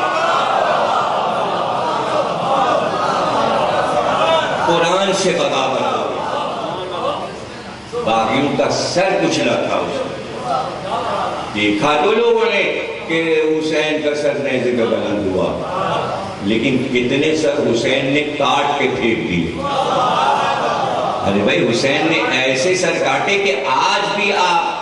Speaker 1: قرآن سے بغاوت ہو گئی، باغیوں کا سر کچلا تھا اس نے۔ دیکھا تو لوگوں نے کہ حسین کا سر نیزے پہ بلند ہوا، لیکن کتنے سر حسین نے کاٹ کے پھینک دیے۔ ارے بھائی حسین نے ایسے سر کاٹے کہ آج بھی آپ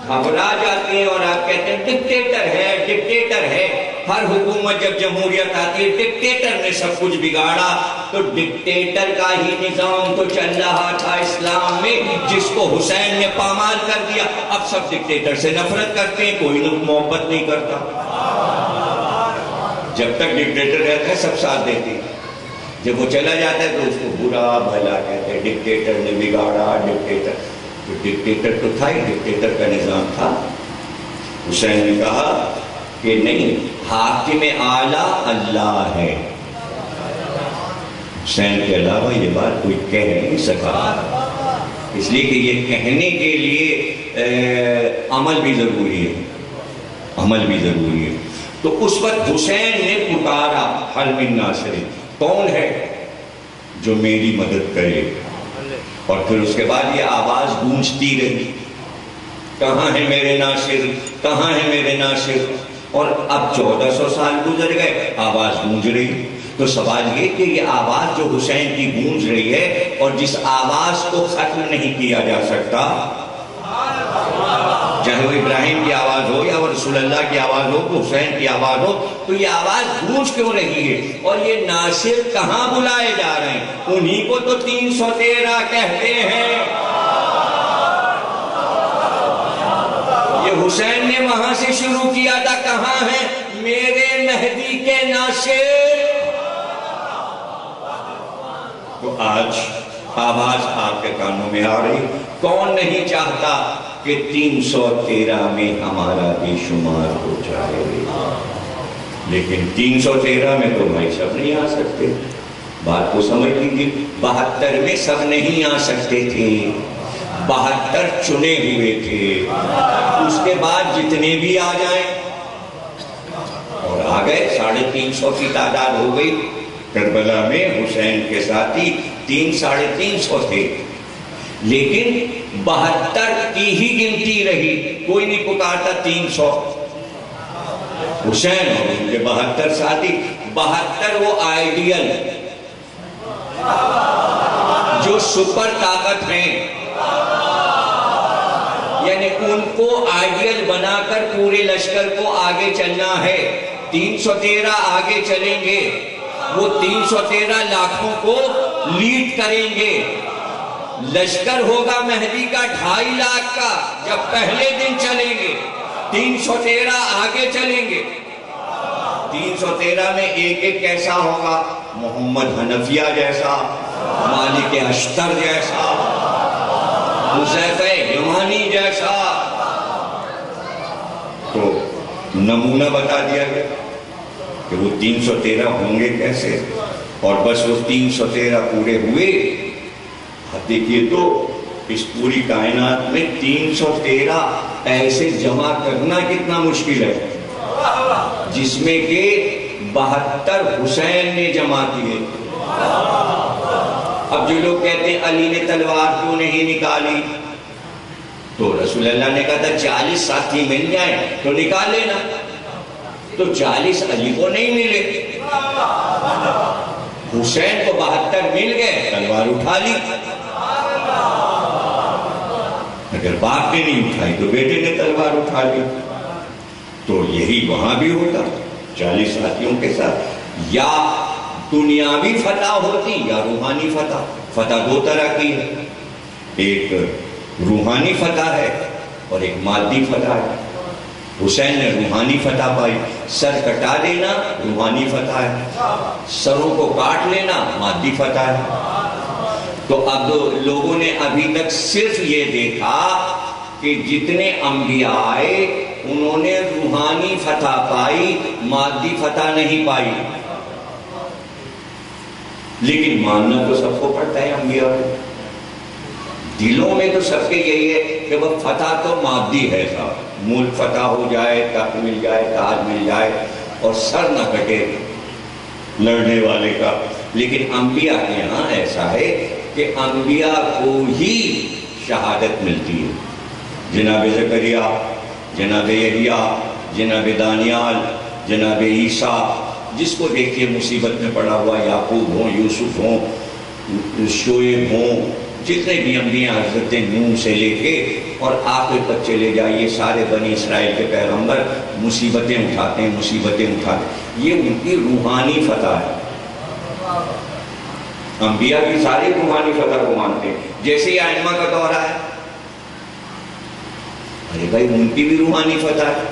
Speaker 1: گھبرا جاتے ہیں اور آپ کہتے ہیں ڈکٹیٹر ہے، ڈکٹیٹر ہے۔ ہر حکومت جب جمہوریت آتی ہے ڈکٹیٹر نے سب کچھ بگاڑا، تو ڈکٹیٹر کا ہی نظام تو چل رہا تھا اسلام میں، جس کو حسین نے پامال کر دیا۔ اب سب ڈکٹیٹر سے نفرت کرتے ہیں، کوئی محبت نہیں کرتا۔ جب تک ڈکٹیٹر رہتا ہے سب ساتھ دیتے ہیں، جب وہ چلا جاتا ہے تو اس کو برا بھلا کہتے ہیں، ڈکٹیٹر نے بگاڑا، ڈکٹیٹر۔ تو ڈکٹیٹر تو تھا ہی، ڈکٹیٹر کا نظام تھا. حسین نے کہا کہ نہیں، حاکم اعلیٰ اللہ ہے. حسین کے علاوہ یہ بات کوئی کہہ نہیں سکا، اس لیے کہ یہ کہنے کے لیے عمل بھی ضروری ہے، عمل بھی ضروری ہے. تو اس وقت حسین نے پکارا حل من ناصر، کون ہے جو میری مدد کرے؟ اور پھر اس کے بعد یہ آواز گونجتی رہی، کہاں ہے میرے ناصر، کہاں ہے میرے ناصر؟ اور اب 1400 سال گزر گئے، آواز گونج رہی. تو سوال یہ کہ یہ آواز جو حسین کی گونج رہی ہے اور جس آواز کو ختم نہیں کیا جا سکتا، چاہے وہ ابراہیم کی آواز ہو یا وہ رسول اللہ کی آواز ہو، تو حسین کی آواز ہو، تو یہ آواز گونج کیوں رہی ہے؟ اور یہ ناصر کہاں بلائے جا رہے ہیں؟ انہی کو تو 313 کہتے ہیں. یہ حسین نے وہاں سے شروع کیا تھا، کہاں ہے میرے مہدی کے ناصر؟ تو آج آواز آپ کے کانوں میں آ رہی، کون نہیں چاہتا کہ 313 میں ہمارا بھی شمار ہو جائے، لیکن 313 میں تو بھائی سب نہیں آ سکتے. بات کو سمجھ لیجیے، 72 میں سب نہیں آ سکتے تھے، 72 چنے ہوئے تھے. اس کے بعد جتنے بھی آ جائیں، اور آ گئے، 350 کی تعداد ہو گئی. کربلا میں حسین کے ساتھی 300-350 تھے، لیکن 72 کی ہی گنتی رہی، کوئی نہیں پکارتا 300. حسین اور ان کے 72 ساتھی، 72 وہ آئیڈیل جو سپر طاقت ہیں، یعنی ان کو آئیڈیل بنا کر پورے لشکر کو آگے چلنا ہے. 313 آگے چلیں گے، وہ 313 لاکھوں کو لیڈ کریں گے. لشکر ہوگا مہدی کا 2.5 لاکھ کا جب پہلے دن چلیں گے. 313 آگے چلیں گے. 313 میں ایک ایک کیسا ہوگا؟ محمد حنفیہ جیسا، مالک اشتر جیسا، حذیفہ یمانی جیسا. تو نمونہ بتا دیا گیا کہ وہ 313 ہوں گے کیسے، اور بس وہ 313 پورے ہوئے. اب دیکھیے تو اس پوری کائنات میں 313 ایسے جمع کرنا کتنا مشکل ہے، جس میں کہ 72 حسین نے جمع کیے. اب جو لوگ کہتے ہیں علی نے تلوار کیوں نہیں نکالی، تو رسول اللہ نے کہا تھا 40 ساتھی مل جائیں تو نکال لینا. تو 40 علی کو نہیں ملے، حسین کو 72 مل گئے، تلوار اٹھا لی. اگر باپ نے نہیں اٹھائی تو بیٹے نے تلوار اٹھا لی. تو یہی وہاں بھی ہوتا 40 ساتھیوں کے ساتھ، یا دنیاوی فتح ہوتی یا روحانی فتح. فتح 2 طرح کی ہے، ایک روحانی فتح ہے اور ایک مادی فتح ہے. حسین نے روحانی فتح پائی، سر کٹا دینا روحانی فتح ہے، سروں کو کاٹ لینا مادی فتح ہے. تو اب لوگوں نے ابھی تک صرف یہ دیکھا کہ جتنے انبیاء آئے انہوں نے روحانی فتح پائی، مادی فتح نہیں پائی. لیکن ماننا تو سب کو پڑتا ہے انبیاء کو، دلوں میں تو سب کے یہی ہے کہ وہ فتح تو مادی ہے صاحب، ملک فتح ہو جائے، تخت مل جائے، تاج مل جائے اور سر نہ کٹے لڑنے والے کا. لیکن انبیاء کے ہاں ایسا ہے کہ انبیاء کو ہی شہادت ملتی ہے. جناب زکریا، جناب یحییٰ، جناب دانیال، جناب عیسیٰ، جس کو دیکھیے مصیبت میں پڑا ہوا، یعقوب ہوں، یوسف ہوں، شعیب ہوں، جتنے بھی انبیاء حضرت نوح سے لے کے اور آخر تک چلے جائیے، سارے بنی اسرائیل کے پیغمبر مصیبتیں اٹھاتے ہیں، مصیبتیں اٹھاتے ہیں. یہ ان کی روحانی فتح ہے. انبیاء کی ساری روحانی فتح کو مانتے ہیں. جیسے یہ ائمہ کا دورہ ہے، ارے بھائی ان کی بھی روحانی فتح ہے.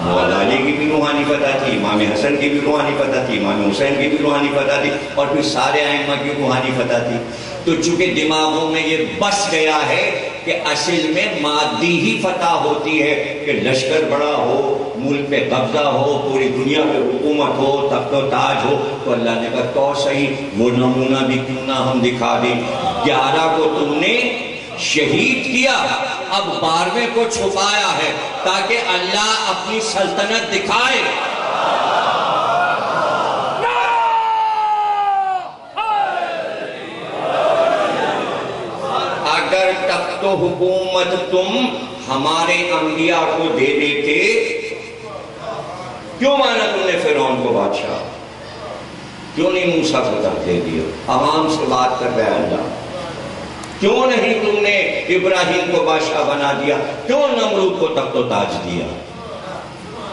Speaker 1: مولا علی کی بھی روحانی فتح تھی، امام حسن کی بھی روحانی فتح تھی، امام حسین کی بھی روحانی فتح تھی، اور پھر سارے ائمہ کی روحانی فتح تھی. تو چونکہ دماغوں میں یہ بس گیا ہے کہ اصل میں مادی ہی فتح ہوتی ہے، کہ لشکر بڑا ہو، ملک پہ قبضہ ہو، پوری دنیا پہ حکومت ہو، تخت و تاج ہو. تو اللہ نے کہا تو صحیح، وہ نمونہ بھی کیوں نہ ہم دکھا دیں. 11 کو تم نے شہید کیا، اب 12ویں کو چھپایا ہے تاکہ اللہ اپنی سلطنت دکھائے. اگر تخت و حکومت تم ہمارے انبیاء کو دے دیتے، کیوں مانا تم نے فرعون کو بادشاہ؟ کیوں نہیں موسیٰ کو تخت دے دیا؟ عوام سے بات کر رہے اللہ. کیوں نہیں تم نے ابراہیم کو بادشاہ بنا دیا؟ کیوں نمرود کو تخت و تاج دیا؟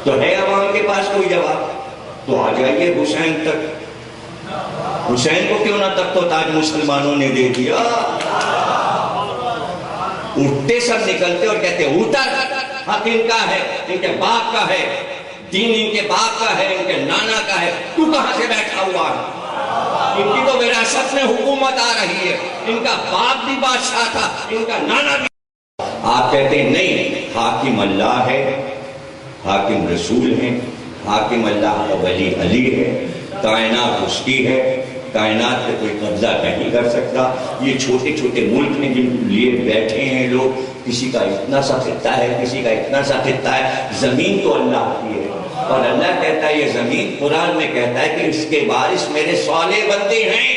Speaker 1: تو ہے عوام کے پاس کوئی جواب؟ تو آ جائیے حسین تک. حسین کو کیوں نہ تخت و تاج مسلمانوں نے دے دیا؟ اٹھتے سب نکلتے اور کہتے اتر، حق ان کا ہے، ان کے باپ کا ہے، دین ان کے باپ کا ہے، ان کے نانا کا ہے، تو کہاں سے بیٹھا ہوا ہے؟ ان کی تو وراثت میں حکومت آ رہی ہے، ان کا باپ بھی بادشاہ تھا، ان کا نانا بھی. آپ کہتے ہیں نہیں، حاکم اللہ ہے، حاکم رسول ہیں، حاکم اللہ کا ولی علی ہے، کائنات اس کی ہے، کائنات پہ کوئی قبضہ نہیں کر سکتا. یہ چھوٹے چھوٹے ملک میں جن لیے بیٹھے ہیں لوگ، کسی کا اتنا سا خطہ ہے، کسی کا اتنا سا خطہ ہے، زمین تو اللہ کی ہے. اور اللہ کہتا ہے یہ زمین، قرآن میں کہتا ہے کہ اس کے وارث میرے صالح بندے ہیں،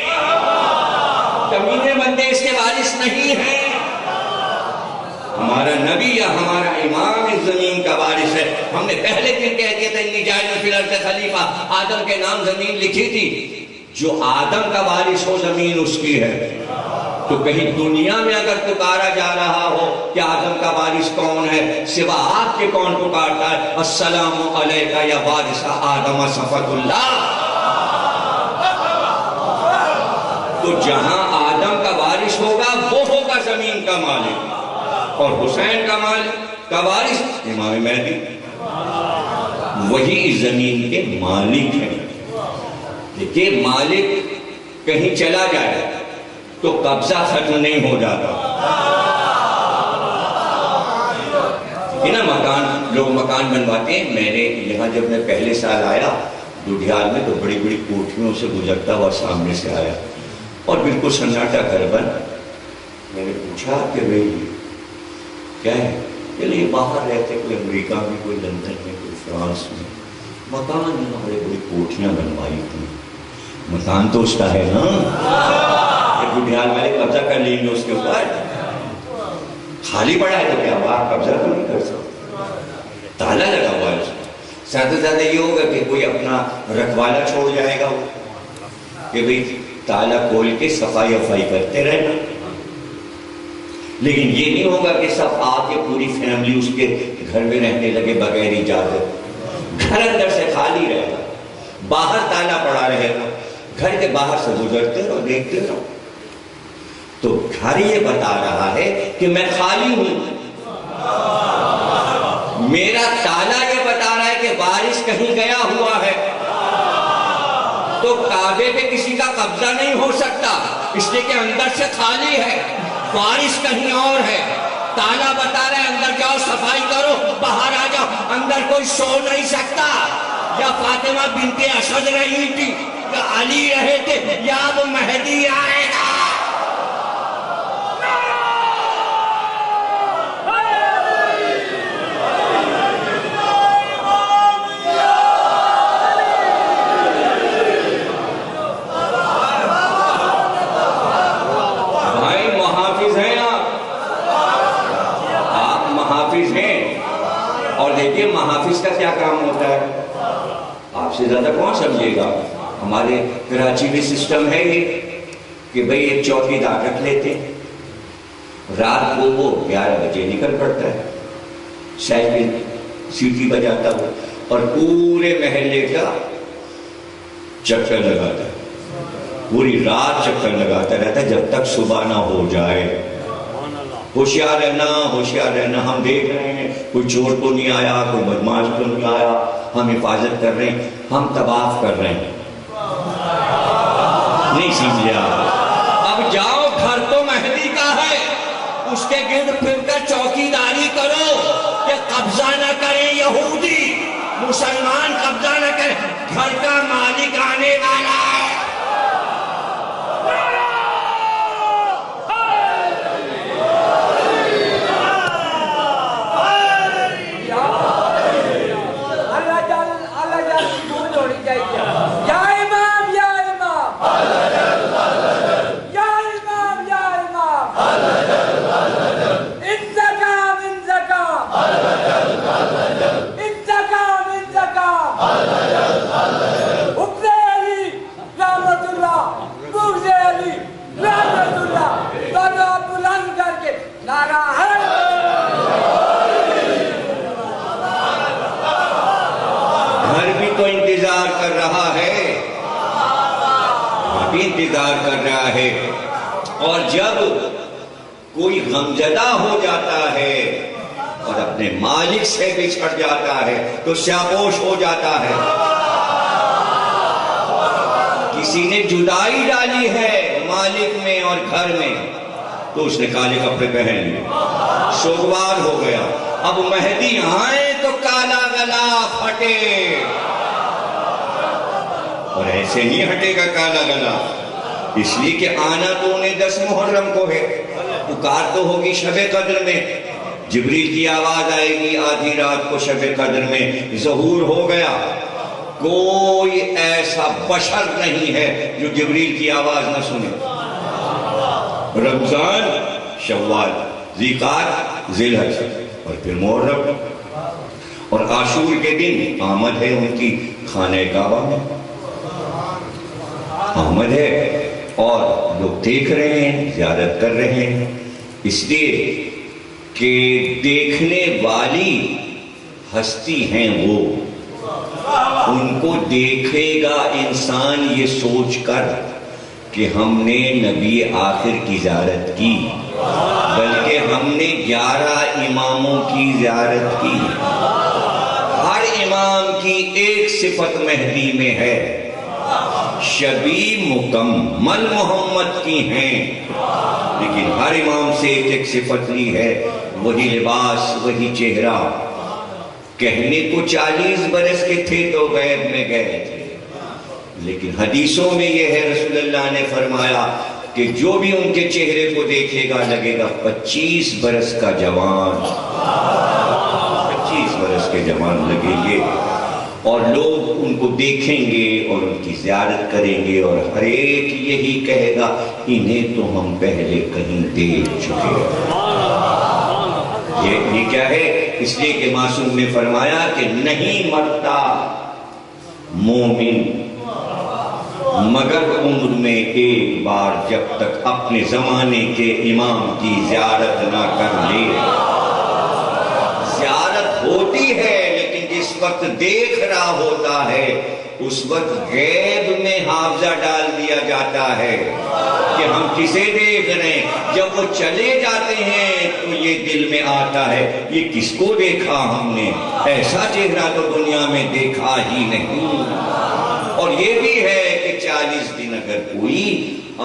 Speaker 1: کمینے بندے اس کے وارث نہیں ہیں. ہمارا نبی یا ہمارا امام اس زمین کا وارث ہے. ہم نے پہلے دن کہہ دیا تھا انی جاعل فی الارض خلیفہ، آدم کے نام زمین لکھی تھی. جو آدم کا وارث ہو زمین اس کی ہے. تو کہیں دنیا میں اگر پکارا جا رہا ہو کہ آدم کا وارث کون ہے، سوا آپ کے کون پکارتا ہے؟ السلام علیکہ یا وارث آدم صفوۃ اللہ. تو جہاں آدم کا وارث ہوگا وہ ہوگا زمین کا مالک، اور حسین کا مالک کا وارث امام مہدی، وہی اس زمین کے مالک ہیں. کہ مالک کہیں چلا جائے تو قبضہ ختم نہیں ہو جاتا. کہ نا مکان، لوگ مکان بنواتے ہیں. میں نے یہاں جب میں پہلے سال آیا دودھیال میں تو بڑی بڑی کوٹھیوں سے گزرتا ہوا سامنے سے آیا اور بالکل سناٹا گھر بن. میں نے پوچھا کہ بھئی کیا ہے؟ کہ یہ باہر رہتے، کوئی امریکہ میں، کوئی لندن میں، کوئی فرانس میں. مکان یہاں بڑی بڑی کوٹھیاں بنوائی تھی. مکان تو اس کا ہے نا، دودھیال والے قبضہ کر لیں گے اس کے اوپر. خالی پڑا ہے تو کیا باہر قبضہ تو نہیں کر سکتا، تالا لگا ہوا ہے اس میں. زیادہ سے زیادہ یہ ہوگا کہ کوئی اپنا رکھوالا چھوڑ جائے گا کہ بھئی تالا کھول کے صفائی افائی کرتے رہنا. لیکن یہ نہیں ہوگا کہ سب آ کے پوری فیملی اس کے گھر میں رہنے لگے بغیر اجازت. گھر اندر سے خالی رہے گا، باہر تالا پڑا رہے گا، گھر کے باہر سے گزرتے رہو، دیکھتے رہو. تو گھر یہ بتا رہا ہے کہ میں خالی ہوں. میرا تالا یہ بتا رہا ہے کہ وارث کہیں گیا ہوا ہے. تو کعبے پہ کسی کا قبضہ نہیں ہو سکتا، اس لیے کہ اندر سے خالی ہے، وارث کہیں اور ہے. تالا بتا رہا ہے اندر جاؤ، صفائی کرو، باہر آ جاؤ. اندر کوئی سو نہیں سکتا. یا فاطمہ بنت اسد رہی تھی، یا علی رہے تھے، یا اب مہدی آئے گا. محافظ کا کیا کام ہوتا ہے؟ آپ سے زیادہ کون سمجھے گا. ہمارے کراچی میں سسٹم ہے یہ کہ بھئی ایک چوکی دار رکھ لیتے، رات کو وہ 11 بجے نکل پڑتا ہے، سائیکل سیٹی بجاتا ہو اور پورے محلے کا چکر لگاتا ہے. پوری رات چکر لگاتا رہتا ہے جب تک صبح نہ ہو جائے. ہوشیار رہنا، ہوشیار رہنا. ہم دیکھ رہے ہیں کوئی چور تو نہیں آیا، کوئی بدماش تو نہیں آیا، ہم حفاظت کر رہے ہیں، ہم طواف کر رہے ہیں. نہیں سمجھے آپ؟ اب جاؤ، گھر تو مہدی کا ہے، اس کے گرد پھر کر چوکیداری کرو کہ قبضہ نہ کریں یہودی، مسلمان قبضہ نہ کریں، گھر کا مالک آنے والا ہے۔ انتظار کر رہا ہے، اور جب کوئی غمزدہ ہو جاتا ہے اور اپنے مالک سے بچھڑ جاتا ہے تو سیاپوش ہو جاتا ہے۔ کسی نے جدائی ڈالی ہے مالک میں اور گھر میں تو اس نے کالے کپڑے پہن لیے، سوگوار ہو گیا۔ اب مہدی آئے تو کالا گلا پھٹے، اور ایسے نہیں ہٹے گا کالا گلا، اس لیے کہ آنا تو انہیں 10 محرم کو ہے، پکار تو ہوگی شب قدر میں، جبریل کی آواز آئے گی آدھی رات کو شب قدر میں، ظہور ہو گیا۔ کوئی ایسا بشر نہیں ہے جو جبریل کی آواز نہ سنے۔ رمضان، شوال، ذیقعدہ، ذی الحج، اور پھر محرم، اور عاشور کے دن آمد ہے ان کی خانہ کعبہ میں، آمد ہے، اور لوگ دیکھ رہے ہیں، زیارت کر رہے ہیں، اس لیے کہ دیکھنے والی ہستی ہیں وہ، ان کو دیکھے گا انسان یہ سوچ کر کہ ہم نے نبی آخر کی زیارت کی، بلکہ ہم نے 11 اماموں کی زیارت کی۔ ہر امام کی ایک صفت مہدی میں ہے، شبیہ مکمل محمد کی ہیں، لیکن ہر امام سے ایک ایک صفت لی ہے، وہی لباس، وہی چہرہ۔ کہنے کو 40 برس کے تھے تو غیب میں گئے تھے، لیکن حدیثوں میں یہ ہے، رسول اللہ نے فرمایا کہ جو بھی ان کے چہرے کو دیکھے گا لگے گا 25 برس کا جوان، 25 برس کے جوان لگیں گے، اور لوگ ان کو دیکھیں گے اور ان کی زیارت کریں گے، اور ہر ایک یہی کہے گا انہیں تو ہم پہلے کہیں دیکھ چکے ہیں۔ یہ کیا ہے؟ اس لیے کہ معصوم نے فرمایا کہ نہیں مرتا مومن مگر عمر میں ایک بار، جب تک اپنے زمانے کے امام کی زیارت نہ کر لے۔ زیارت ہوتی ہے، لیکن جس وقت دیکھ رہا ہوتا ہے اس وقت غیب میں حافظہ ڈال دیا جاتا ہے کہ ہم کسے دیکھ رہے ہیں۔ جب وہ چلے جاتے ہیں تو یہ دل میں آتا ہے یہ کس کو دیکھا ہم نے، ایسا چہرہ تو دنیا میں دیکھا ہی نہیں۔ اور یہ بھی ہے کہ 40 دن اگر کوئی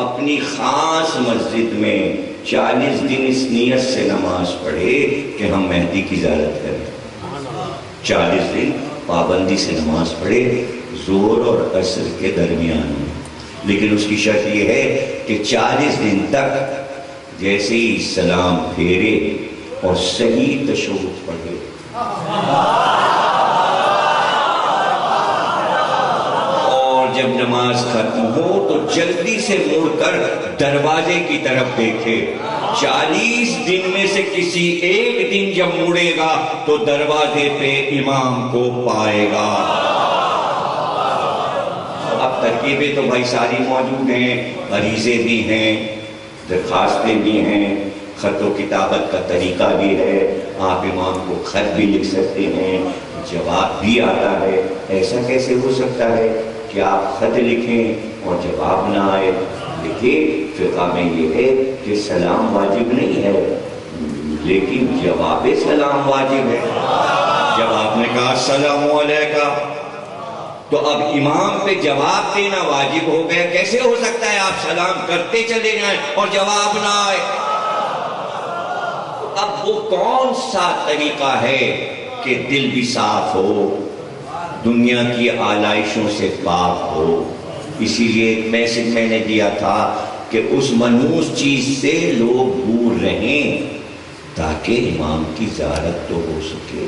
Speaker 1: اپنی خاص مسجد میں 40 دن اس نیت سے نماز پڑھے کہ ہم مہدی کی زیارت کریں، 40 دن پابندی سے نماز پڑھے ظہر اور عصر کے درمیان میں، لیکن اس کی شرط یہ ہے کہ 40 دن تک جیسے ہی سلام پھیرے اور صحیح تشہد پڑھے، اور جب نماز ختم ہو تو جلدی سے مڑ کر دروازے کی طرف دیکھے۔ 40 دن میں سے کسی ایک دن جب مڑے گا تو دروازے پہ امام کو پائے گا۔ اب ترکیبیں تو بھائی ساری موجود ہیں، غریضے بھی ہیں، درخواستیں بھی ہیں، خط و کتابت کا طریقہ بھی ہے، آپ امام کو خط بھی لکھ سکتے ہیں، جواب بھی آتا ہے۔ ایسا کیسے ہو سکتا ہے کہ آپ خط لکھیں اور جواب نہ آئے؟ دیکھیے فقہ میں یہ ہے کہ سلام واجب نہیں ہے، لیکن جواب سلام واجب ہے۔ جب آپ نے کہا السلام علیکہ تو اب امام پہ جواب دینا واجب ہو گیا۔ کیسے ہو سکتا ہے آپ سلام کرتے چلے جائیں اور جواب نہ آئے؟ اب وہ کون سا طریقہ ہے کہ دل بھی صاف ہو، دنیا کی آلائشوں سے پاک ہو؟ اسی لیے ایک میسج میں نے دیا تھا کہ اس منحوس چیز سے لوگ دور رہیں تاکہ امام کی زیارت تو ہو سکے۔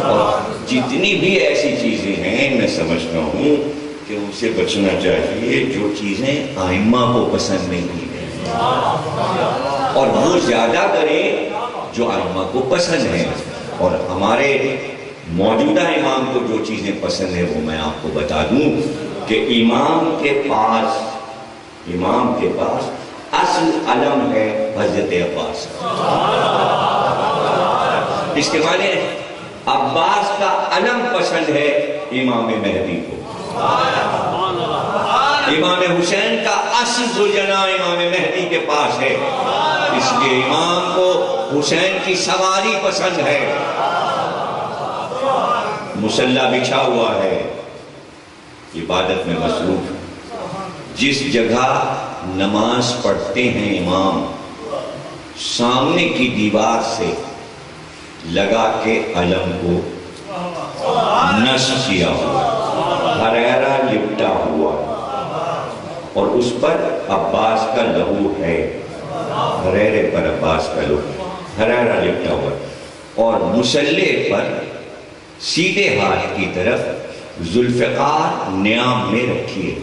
Speaker 1: اور جتنی بھی ایسی چیزیں ہیں میں سمجھتا ہوں کہ ان سے بچنا چاہیے جو چیزیں ائمہ کو پسند نہیں ہیں، اور وہ زیادہ کریں جو ائمہ کو پسند ہیں۔ اور ہمارے موجودہ امام کو جو چیزیں پسند ہیں وہ میں آپ کو بتا دوں کہ امام کے پاس اصل علم ہے حضرت عباس۔ اس کے معنی عباس کا علم پسند ہے امام مہدی کو۔ امام حسین کا اصل ذوالجناح امام مہدی کے پاس ہے، اس لیے امام کو حسین کی سواری پسند ہے۔ مصلی بچھا ہوا ہے، عبادت میں مصروف، جس جگہ نماز پڑھتے ہیں امام سامنے کی دیوار سے لگا کے علم کو نصب کیا ہوا، ہریرا لپٹا ہوا، اور اس پر عباس کا لہو ہے، ہریرے پر عباس کا لہو، ہریرا لپٹا ہوا، اور مصلی پر سیدھے ہاتھ کی طرف ذوالفقار نیام میں رکھیے،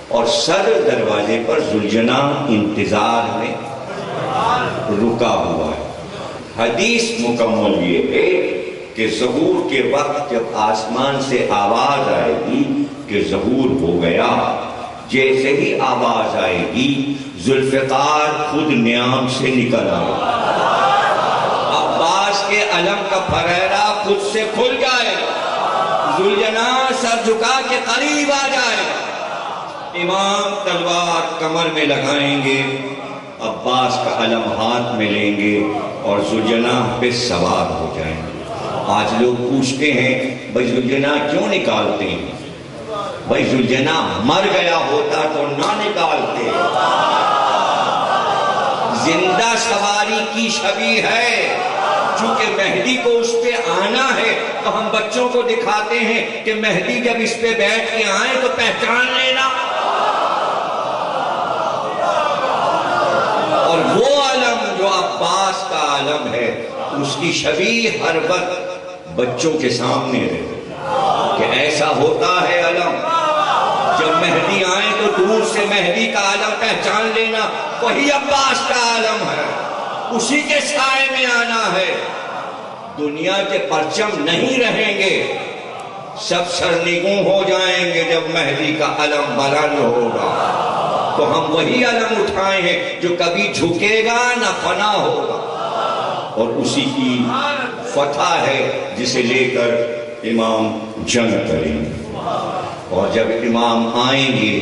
Speaker 1: اور سر دروازے پر ذوالجناح انتظار میں رکا ہوا ہے۔ حدیث مکمل یہ ہے کہ ظہور کے وقت جب آسمان سے آواز آئے گی کہ ظہور ہو گیا، جیسے ہی آواز آئے گی ذوالفقار خود نیام سے نکل آئے، عباس کے علم کا پھریرا خود سے کھل جائے، ذوالجناح سر جھکا کے قریب آ جائے، امام تلوار کمر میں لگائیں گے، عباس کا علم ہاتھ میں لیں گے اور ذوالجناح پہ سوار ہو جائیں گے۔ آج لوگ پوچھتے ہیں بھائی ذوالجناح کیوں نکالتے ہیں؟ بھائی ذوالجناح مر گیا ہوتا تو نہ نکالتے، زندہ سواری کی شبیہ ہے، چونکہ مہدی کو اس پہ آنا ہے تو ہم بچوں کو دکھاتے ہیں کہ مہدی جب اس پہ بیٹھ کے آئیں تو پہچان لینا، اور وہ علم جو عباس کا علم ہے اس کی شبیہ ہر وقت بچوں کے سامنے رہے کہ ایسا ہوتا ہے علم، جب مہدی آئیں تو دور سے مہدی کا علم پہچان لینا، وہی عباس کا علم ہے، اسی کے سائے میں آنا ہے۔ دنیا کے پرچم نہیں رہیں گے، سب سرنگوں ہو جائیں گے جب مہدی کا علم بلند ہوگا، تو ہم وہی علم اٹھائے ہیں جو کبھی جھکے گا نہ فنا ہوگا، اور اسی کی فتح ہے جسے لے کر امام جنگ کریں گے۔ اور جب امام آئیں گے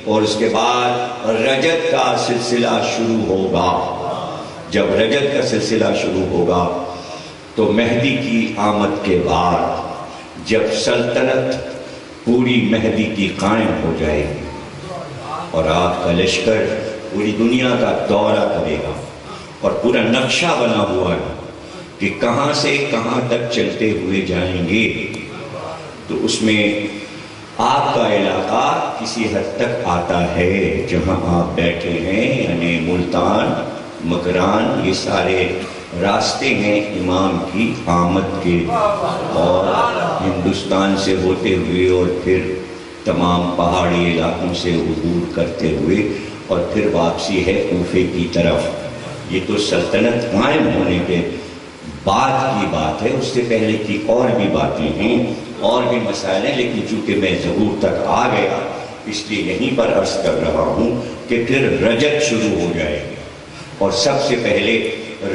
Speaker 1: اور اس کے بعد رجت کا سلسلہ شروع ہوگا، جب رجت کا سلسلہ شروع ہوگا تو مہدی کی آمد کے بعد جب سلطنت پوری مہدی کی قائم ہو جائے گی اور آپ کا لشکر پوری دنیا کا دورہ کرے گا اور پورا نقشہ بنا ہوا ہے کہ کہاں سے کہاں تک چلتے ہوئے جائیں گے، تو اس میں آپ کا علاقہ کسی حد تک آتا ہے جہاں آپ بیٹھے ہیں، یعنی ملتان، مکران، یہ سارے راستے ہیں امام کی آمد کے، اور ہندوستان سے ہوتے ہوئے اور پھر تمام پہاڑی علاقوں سے عبور کرتے ہوئے اور پھر واپسی ہے کوفے کی طرف۔ یہ تو سلطنت قائم ہونے کے بعد کی بات ہے، اس سے پہلے کی اور بھی باتیں ہیں اور بھی مسائل ہیں، لیکن چونکہ میں ظہور تک آ گیا اس لیے یہیں پر عرض کر رہا ہوں کہ پھر رجت شروع ہو جائے گی اور سب سے پہلے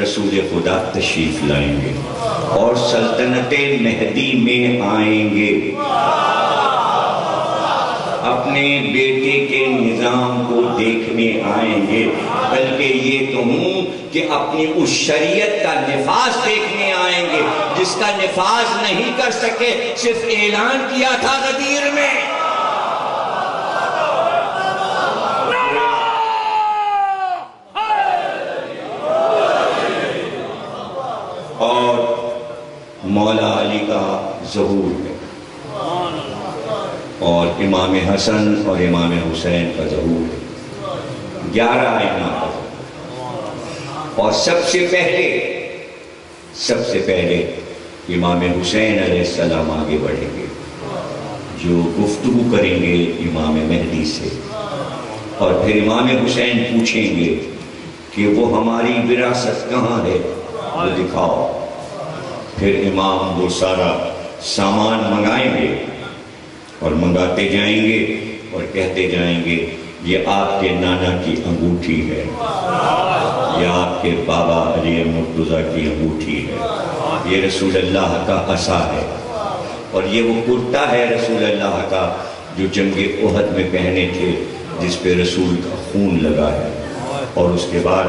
Speaker 1: رسول خدا تشریف لائیں گے اور سلطنت مہدی میں آئیں گے، اپنے بیٹے کے نظام کو دیکھنے آئیں گے، بلکہ یہ کہوں کہ اپنی اس شریعت کا نفاذ دیکھنے آئیں گے جس کا نفاذ نہیں کر سکے، صرف اعلان کیا تھا غدیر میں۔ ظہور ہے، اور امام حسن اور امام حسین کا ظہور ہے، 11 ائمہ کا ظہور۔ اور سب سے پہلے امام حسین علیہ السلام آگے بڑھیں گے، جو گفتگو کریں گے امام مہدی سے، اور پھر امام حسین پوچھیں گے کہ وہ ہماری وراثت کہاں ہے، وہ دکھاؤ۔ پھر امام وہ سارا سامان منگائیں گے اور منگاتے جائیں گے اور کہتے جائیں گے یہ آپ کے نانا کی انگوٹھی ہے، یہ آپ کے بابا علی مرتضیٰ کی انگوٹھی ہے، یہ رسول اللہ کا عصا ہے، اور یہ وہ کرتا ہے رسول اللہ کا جو جنگ احد میں پہنے تھے، جس پہ رسول کا خون لگا ہے۔ اور اس کے بعد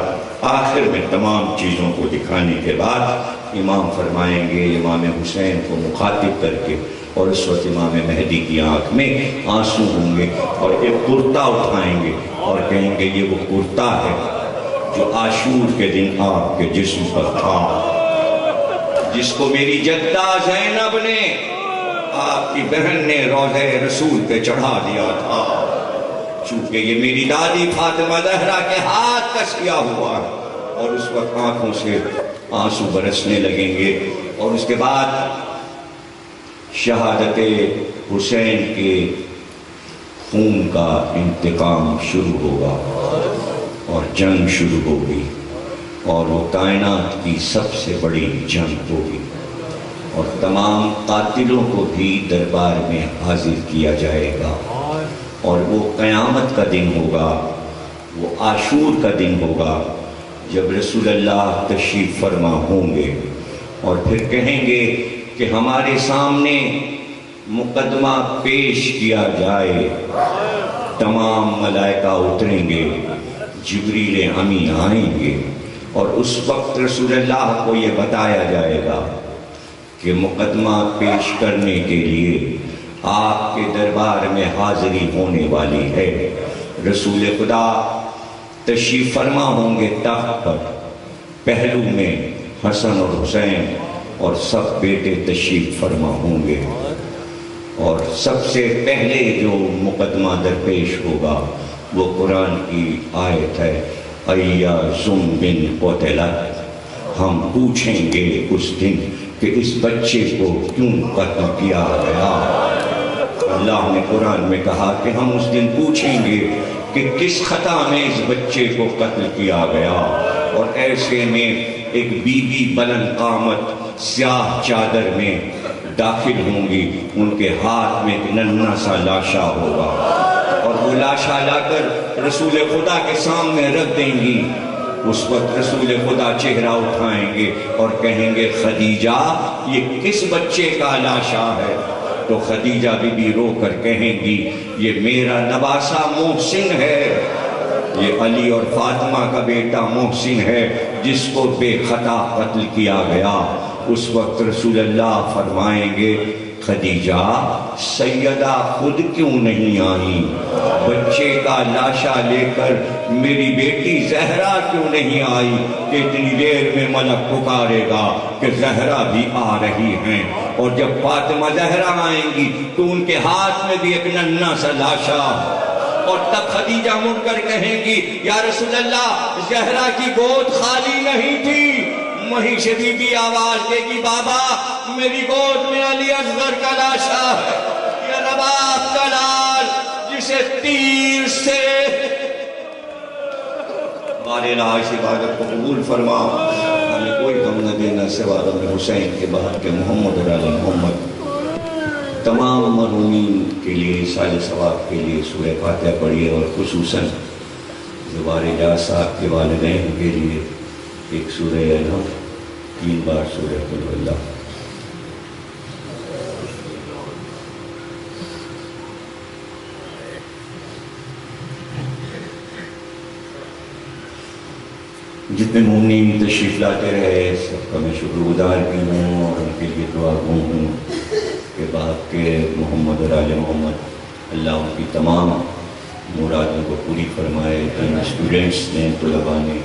Speaker 1: آخر میں تمام چیزوں کو دکھانے کے بعد امام فرمائیں گے امام حسین کو مخاطب کر کے، اور اس وقت امام مہدی کی آنکھ میں آنسو ہوں گے، اور ایک کرتا اٹھائیں گے اور کہیں گے یہ وہ کرتا ہے جو عاشور کے دن آپ کے جسم پر تھا، جس کو میری جدہ زینب نے آپ کی بہن نے روضہ رسول پہ چڑھا دیا تھا، چونکہ یہ میری دادی فاطمہ زہرا کے ہاتھ کا سیا ہوا ہے۔ اور اس وقت آنکھوں سے آنسو برسنے لگیں گے، اور اس کے بعد شہادت حسین کے خون کا انتقام شروع ہوگا اور جنگ شروع ہوگی، اور وہ کائنات کی سب سے بڑی جنگ ہوگی، اور تمام قاتلوں کو بھی دربار میں حاضر کیا جائے گا، اور وہ قیامت کا دن ہوگا، وہ عاشور کا دن ہوگا، جب رسول اللہ تشریف فرما ہوں گے، اور پھر کہیں گے کہ ہمارے سامنے مقدمہ پیش کیا جائے، تمام ملائکہ اتریں گے، جبریل امین آئیں گے، اور اس وقت رسول اللہ کو یہ بتایا جائے گا کہ مقدمہ پیش کرنے کے لیے آپ کے دربار میں حاضری ہونے والی ہے۔ رسول خدا تشریف فرما ہوں گے تخت پر، پہلو میں حسن اور حسین اور سب بیٹے تشریف فرما ہوں گے، اور سب سے پہلے جو مقدمہ درپیش ہوگا وہ قرآن کی آیت ہے، اَيَّا ذُنْبٍ قُتِلَتْ، ہم پوچھیں گے اس دن کہ اس بچے کو کیوں قتل کیا گیا۔ اللہ نے قرآن میں کہا کہ ہم اس دن پوچھیں گے کہ کس خطا میں اس بچے کو قتل کیا گیا، اور ایسے میں ایک بی بی بلند قامت سیاہ چادر میں داخل ہوں گی، ان کے ہاتھ میں ایک ننھا سا لاشا ہوگا، اور وہ لاشا لا کر رسول خدا کے سامنے رکھ دیں گی۔ اس وقت رسول خدا چہرہ اٹھائیں گے اور کہیں گے خدیجہ یہ کس بچے کا لاشا ہے؟ تو خدیجہ بی بی رو کر کہیں گی یہ میرا نواسا محسن ہے، یہ علی اور فاطمہ کا بیٹا محسن ہے جس کو بے خطا قتل کیا گیا۔ اس وقت رسول اللہ فرمائیں گے خدیجہ سیدہ خود کیوں نہیں آئی، بچے کا لاشا لے کر میری بیٹی زہرا کیوں نہیں آئی کہ اتنی دیر میں ملک پکارے گا کہ زہرا بھی آ رہی ہیں، اور جب فاطمہ زہرا آئیں گی تو ان کے ہاتھ میں بھی ایک ننھا سا لاشا، اور تب خدیجہ مڑ کر کہیں گی یا رسول اللہ زہرا کی گود خالی نہیں تھی، وہیں سے بی بی آواز دے گی بابا میری گود میں علی اصغر کا لاشا ہے، یہ رباب کا لال جسے تیر سے ہمارے لاش عبادت کو قبول فرما، ہمیں کوئی غم نہ دینا سوا غم حسین کے بعد کے محمد اور آل محمد۔ تمام مرحومین کے لیے سال ثواب کے لیے سورہ فاتحہ پڑھیے، اور خصوصاً زوار جاز صاحب کے والدین کے لیے ایک سورہ انعام، 3 بار سورہ قل هو اللہ۔ جتنے مومنین تشریف لاتے رہے سب کا میں شکر گزار بھی ہوں، اور ان کے لیے دعا گو ہوں کہ باپ کے محمد اور آل محمد اللہ ان کی تمام مرادوں کو پوری فرمائے۔ جن اسٹوڈنٹس نے طلباء نے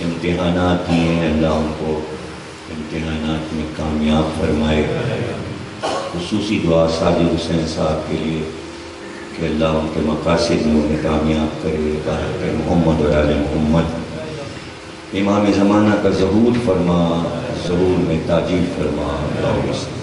Speaker 1: امتحانات دیے ہیں اللہ ان کو امتحانات میں کامیاب فرمائے، خصوصی دعا ساجد حسین صاحب کے لیے کہ اللہ ان کے مقاصد میں انہیں کامیاب کرے، بارک محمد و آل محمد۔ امام زمانہ کا ظہور فرما، ظہور میں تاجیل فرما، اللہ